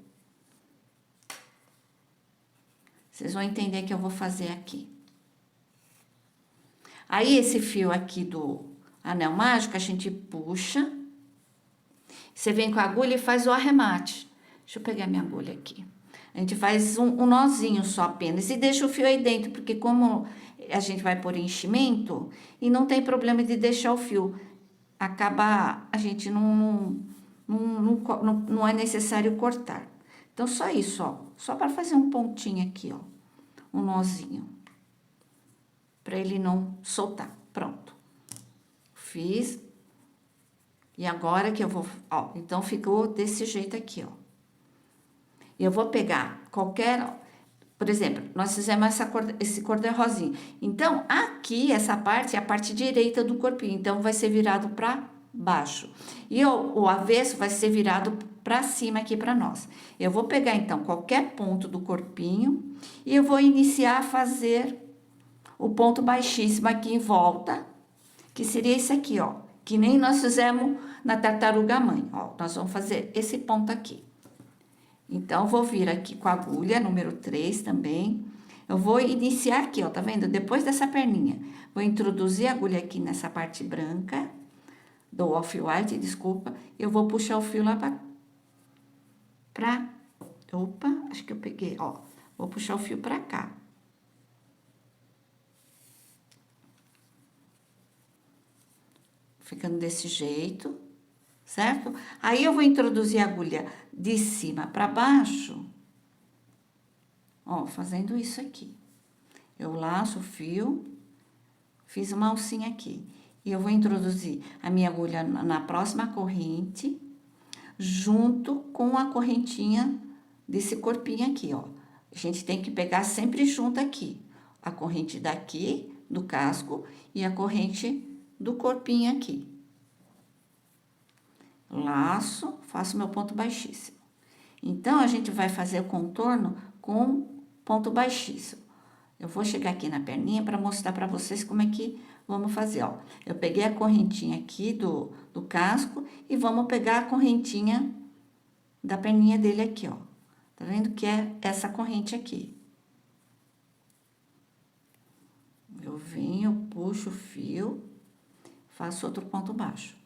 Vocês vão entender que eu vou fazer aqui. Aí, esse fio aqui do anel mágico, a gente puxa. Você vem com a agulha e faz o arremate. Deixa eu pegar minha agulha aqui. A gente faz um nozinho só apenas e deixa o fio aí dentro, porque como a gente vai pôr enchimento, e não tem problema de deixar o fio. A gente não é necessário cortar. Então, só isso, ó. Só para fazer um pontinho aqui, ó. Um nozinho. Para ele não soltar. Pronto. Fiz. E agora que eu vou, ó, então ficou desse jeito aqui, ó. Eu vou pegar por exemplo, nós fizemos esse cor-de-rosinha. Então, aqui, essa parte é a parte direita do corpinho, então vai ser virado para baixo. E o avesso vai ser virado para cima aqui para nós. Eu vou pegar, então, qualquer ponto do corpinho e eu vou iniciar a fazer o ponto baixíssimo aqui em volta, que seria esse aqui, ó. Que nem nós fizemos na tartaruga mãe, ó. Nós vamos fazer esse ponto aqui. Então, vou vir aqui com a agulha, número 3 também. Eu vou iniciar aqui, ó, tá vendo? Depois dessa perninha. Vou introduzir a agulha aqui nessa parte branca, do off-white, desculpa. Eu vou puxar o fio lá opa, acho que eu peguei, ó. Vou puxar o fio pra cá. Ficando desse jeito, certo? Aí, eu vou introduzir a agulha de cima para baixo, ó, fazendo isso aqui. Eu laço o fio, fiz uma alcinha aqui. E eu vou introduzir a minha agulha na próxima corrente, junto com a correntinha desse corpinho aqui, ó. A gente tem que pegar sempre junto aqui. A corrente daqui, do casco, e a corrente do corpinho aqui. Laço, faço meu ponto baixíssimo. Então, a gente vai fazer o contorno com ponto baixíssimo. Eu vou chegar aqui na perninha para mostrar para vocês como é que vamos fazer, ó. Eu peguei a correntinha aqui do casco e vamos pegar a correntinha da perninha dele aqui, ó. Tá vendo que é essa corrente aqui? Eu venho, puxo o fio, faço outro ponto baixo.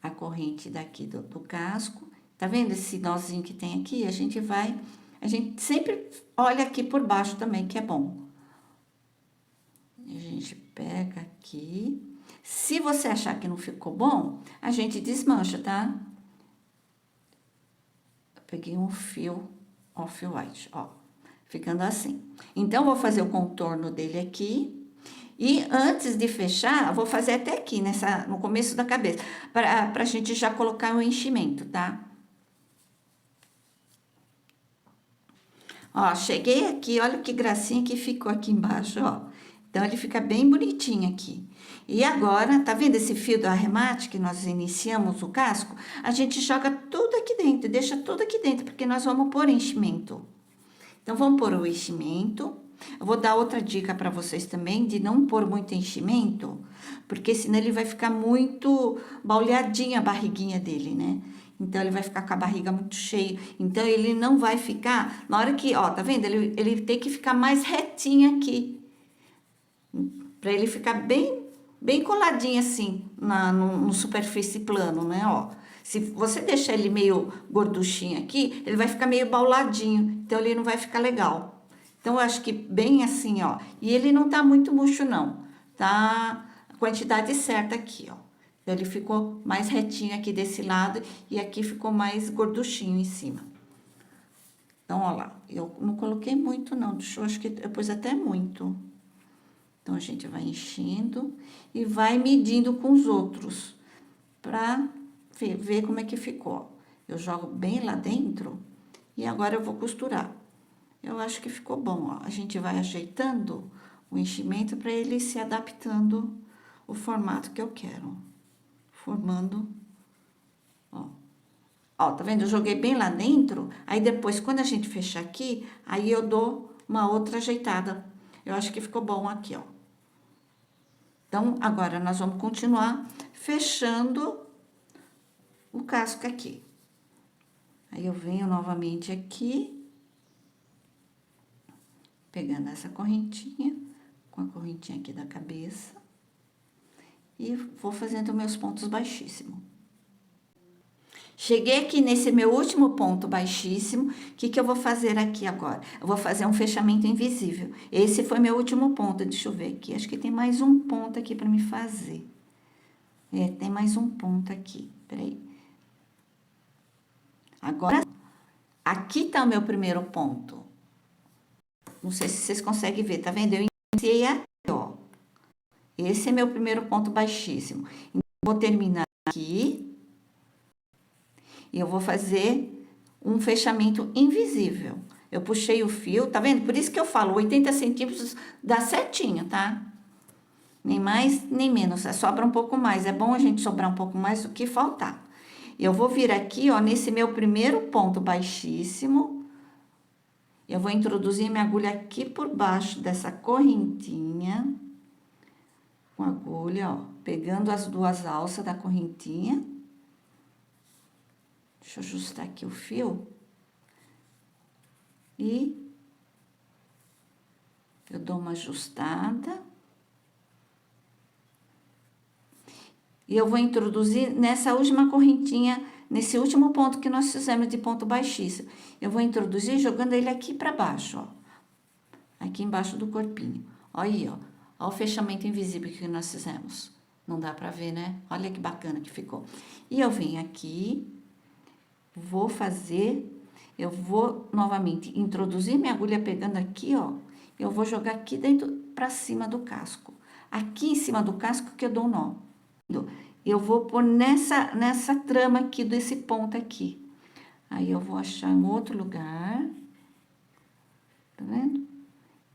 A corrente daqui do casco, tá vendo esse nozinho que tem aqui? A gente sempre olha aqui por baixo também, que é bom. A gente pega aqui. Se você achar que não ficou bom, a gente desmancha, tá? Eu peguei um fio off-white, ó, ficando assim. Então, vou fazer o contorno dele aqui E antes de fechar, eu vou fazer até aqui, no começo da cabeça, para a gente já colocar o enchimento, tá? Ó, cheguei aqui, olha que gracinha que ficou aqui embaixo, ó. Então, ele fica bem bonitinho aqui. E agora, tá vendo esse fio do arremate que nós iniciamos o casco? A gente joga tudo aqui dentro, deixa tudo aqui dentro, porque nós vamos pôr enchimento. Então, vamos pôr o enchimento. Eu vou dar outra dica para vocês também, de não pôr muito enchimento, porque senão ele vai ficar muito bauleadinha a barriguinha dele, né? Então, ele vai ficar com a barriga muito cheia. Então, ele não vai ficar... Na hora que, ó, tá vendo? Ele tem que ficar mais retinho aqui. Pra ele ficar bem coladinho assim, no superfície plano, né? Ó, se você deixar ele meio gorduchinho aqui, ele vai ficar meio bauladinho. Então, ele não vai ficar legal. Então, eu acho que bem assim, ó. E ele não tá muito murcho, não. Tá a quantidade certa aqui, ó. Então, ele ficou mais retinho aqui desse lado e aqui ficou mais gorduchinho em cima. Então, ó lá. Eu não coloquei muito, não. Deixa eu, acho que eu pus até muito. Então, a gente vai enchendo e vai medindo com os outros pra ver como é que ficou. Eu jogo bem lá dentro e agora eu vou costurar. Eu acho que ficou bom, ó. A gente vai ajeitando o enchimento para ele se adaptando o formato que eu quero. Formando, ó. Ó, tá vendo? Eu joguei bem lá dentro, aí depois, quando a gente fechar aqui, aí eu dou uma outra ajeitada. Eu acho que ficou bom aqui, ó. Então, agora nós vamos continuar fechando o casco aqui. Aí, eu venho novamente aqui, pegando essa correntinha, com a correntinha aqui da cabeça, e vou fazendo meus pontos baixíssimos. Cheguei aqui nesse meu último ponto baixíssimo, o que eu vou fazer aqui agora? Eu vou fazer um fechamento invisível. Esse foi meu último ponto, deixa eu ver aqui, acho que tem mais um ponto aqui para me fazer. Tem mais um ponto aqui, peraí. Agora, aqui tá o meu primeiro ponto. Não sei se vocês conseguem ver, tá vendo? Eu iniciei aqui, ó. Esse é meu primeiro ponto baixíssimo. Então, vou terminar aqui. E eu vou fazer um fechamento invisível. Eu puxei o fio, tá vendo? Por isso que eu falo, 80 centímetros dá certinho, tá? Nem mais, nem menos. Sobra um pouco mais. É bom a gente sobrar um pouco mais do que faltar. Eu vou vir aqui, ó, nesse meu primeiro ponto baixíssimo. Eu vou introduzir minha agulha aqui por baixo dessa correntinha. Com a agulha, ó, pegando as duas alças da correntinha. Deixa eu ajustar aqui o fio. E eu dou uma ajustada. E eu vou introduzir nessa última correntinha, nesse último ponto que nós fizemos de ponto baixíssimo. Eu vou introduzir jogando ele aqui pra baixo, ó. Aqui embaixo do corpinho. Olha aí, ó. Olha o fechamento invisível que nós fizemos. Não dá pra ver, né? Olha que bacana que ficou. E eu venho aqui, vou fazer, eu vou novamente introduzir minha agulha pegando aqui, ó. Eu vou jogar aqui dentro pra cima do casco. Aqui em cima do casco que eu dou um nó. Eu vou pôr nessa trama aqui, desse ponto aqui. Aí, eu vou achar um outro lugar. Tá vendo?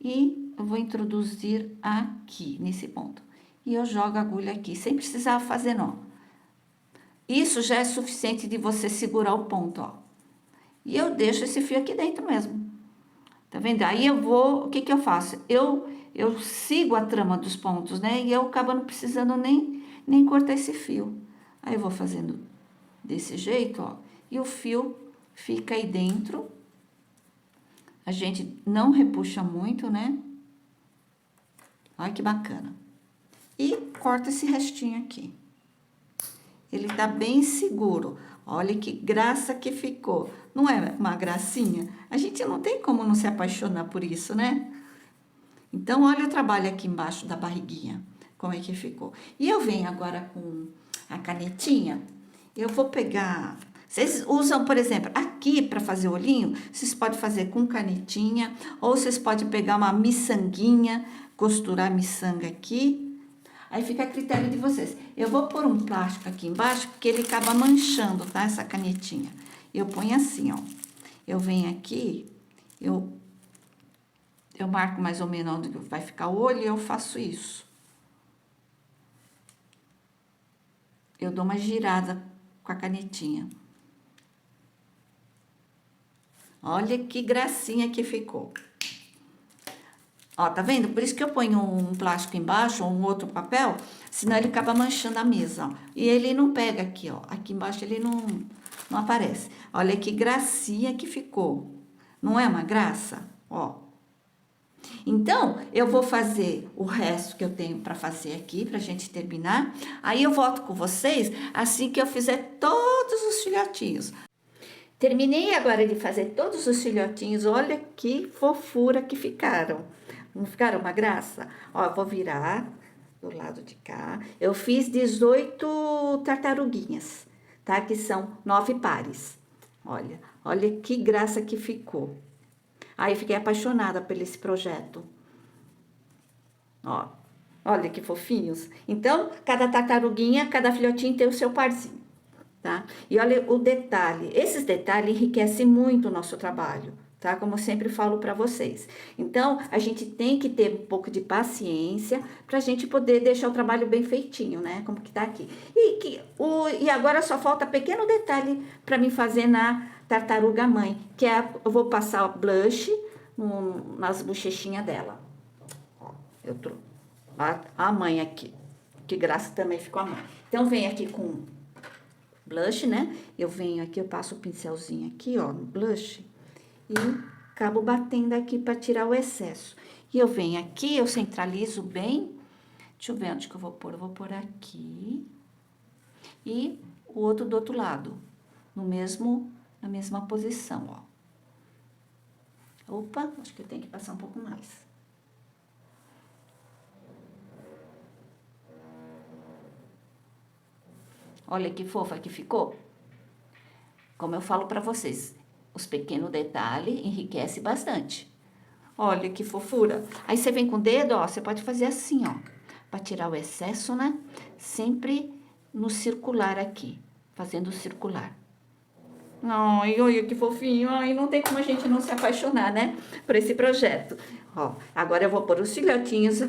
E eu vou introduzir aqui, nesse ponto. E eu jogo a agulha aqui, sem precisar fazer nó. Isso já é suficiente de você segurar o ponto, ó. E eu deixo esse fio aqui dentro mesmo. Tá vendo? Aí, eu vou... O que eu faço? Eu sigo a trama dos pontos, né? E eu acabo não precisando nem cortar esse fio. Aí, eu vou fazendo desse jeito, ó. E o fio fica aí dentro. A gente não repuxa muito, né? Olha que bacana. E corta esse restinho aqui. Ele tá bem seguro. Olha que graça que ficou. Não é uma gracinha? A gente não tem como não se apaixonar por isso, né? Então, olha o trabalho aqui embaixo da barriguinha. Como é que ficou. E eu venho agora com a canetinha. Eu vou pegar... Vocês usam, por exemplo, aqui para fazer o olhinho, vocês podem fazer com canetinha, ou vocês podem pegar uma miçanguinha, costurar a miçanga aqui. Aí fica a critério de vocês. Eu vou pôr um plástico aqui embaixo, porque ele acaba manchando, tá? Essa canetinha. Eu ponho assim, ó. Eu venho aqui, eu marco mais ou menos onde vai ficar o olho e eu faço isso. Eu dou uma girada com a canetinha. Olha que gracinha que ficou. Ó, tá vendo? Por isso que eu ponho um plástico embaixo ou um outro papel, senão ele acaba manchando a mesa, ó. E ele não pega aqui, ó. Aqui embaixo ele não aparece. Olha que gracinha que ficou. Não é uma graça? Ó. Então, eu vou fazer o resto que eu tenho para fazer aqui, pra gente terminar. Aí eu volto com vocês assim que eu fizer todos os filhotinhos. Terminei agora de fazer todos os filhotinhos. Olha que fofura que ficaram. Não ficaram uma graça? Ó, eu vou virar do lado de cá. Eu fiz 18 tartaruguinhas, tá? Que são 9 pares. Olha que graça que ficou. Aí fiquei apaixonada por esse projeto. Ó, olha que fofinhos. Então, cada tartaruguinha, cada filhotinho tem o seu parzinho, tá? E olha o detalhe. Esses detalhes enriquecem muito o nosso trabalho, tá? Como eu sempre falo para vocês. Então, a gente tem que ter um pouco de paciência pra gente poder deixar o trabalho bem feitinho, né? Como que tá aqui. E agora só falta pequeno detalhe para mim fazer na tartaruga mãe, que é, eu vou passar o blush nas bochechinhas dela. Ó, eu trouxe a mãe aqui. Que graça também ficou a mãe. Então, vem aqui com blush, né? Eu venho aqui, eu passo o pincelzinho aqui, ó, no blush. E acabo batendo aqui para tirar o excesso. E eu venho aqui, eu centralizo bem. Deixa eu ver onde que eu vou pôr. Eu vou pôr aqui. E o outro do outro lado. Na mesma posição, ó. Opa, acho que eu tenho que passar um pouco mais. Olha que fofa que ficou. Como eu falo para vocês, os pequenos detalhes enriquecem bastante. Olha que fofura. Aí você vem com o dedo, ó, você pode fazer assim, ó, para tirar o excesso, né? Sempre no circular aqui, fazendo o circular. Ai, olha que fofinho. Ai, não tem como a gente não se apaixonar, né? Por esse projeto. Ó, agora eu vou pôr os filhotinhos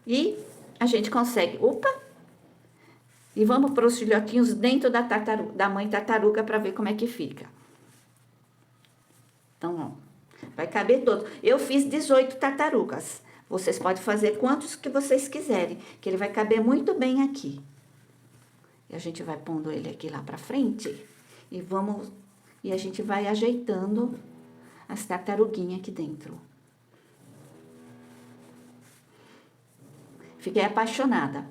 e a gente consegue. Opa! E vamos pôr os filhotinhos dentro da mãe tartaruga para ver como é que fica. Então, ó, vai caber todo. Eu fiz 18 tartarugas. Vocês podem fazer quantos que vocês quiserem, que ele vai caber muito bem aqui. E a gente vai pondo ele aqui lá pra frente e a gente vai ajeitando as tartaruguinhas aqui dentro. Fiquei apaixonada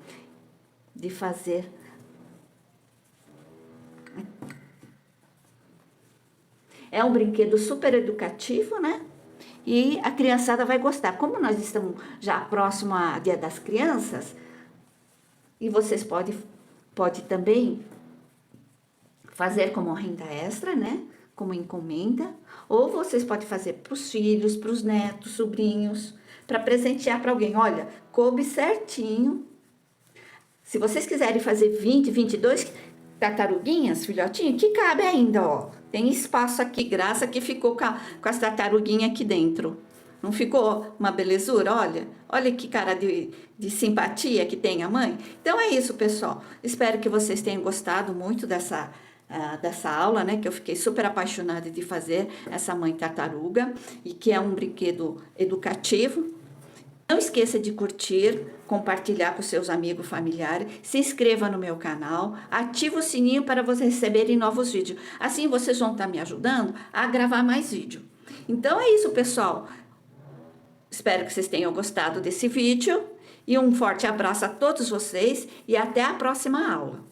de fazer. É um brinquedo super educativo, né? E a criançada vai gostar. Como nós estamos já próximo ao Dia das Crianças, e vocês podem também fazer como renda extra, né? Como encomenda. Ou vocês podem fazer para os filhos, para os netos, sobrinhos, para presentear para alguém. Olha, coube certinho. Se vocês quiserem fazer 20, 22 tartaruguinhas, filhotinho, que cabe ainda, ó. Tem espaço aqui, graça que ficou com as tartaruguinhas aqui dentro. Não ficou uma belezura? Olha que cara de simpatia que tem a mãe. Então é isso, pessoal. Espero que vocês tenham gostado muito dessa aula, né? Que eu fiquei super apaixonada de fazer essa mãe tartaruga e que é um brinquedo educativo. Não esqueça de curtir, compartilhar com seus amigos, familiares, se inscreva no meu canal, ative o sininho para vocês receberem novos vídeos. Assim vocês vão estar me ajudando a gravar mais vídeo. Então é isso, pessoal. Espero que vocês tenham gostado desse vídeo e um forte abraço a todos vocês e até a próxima aula.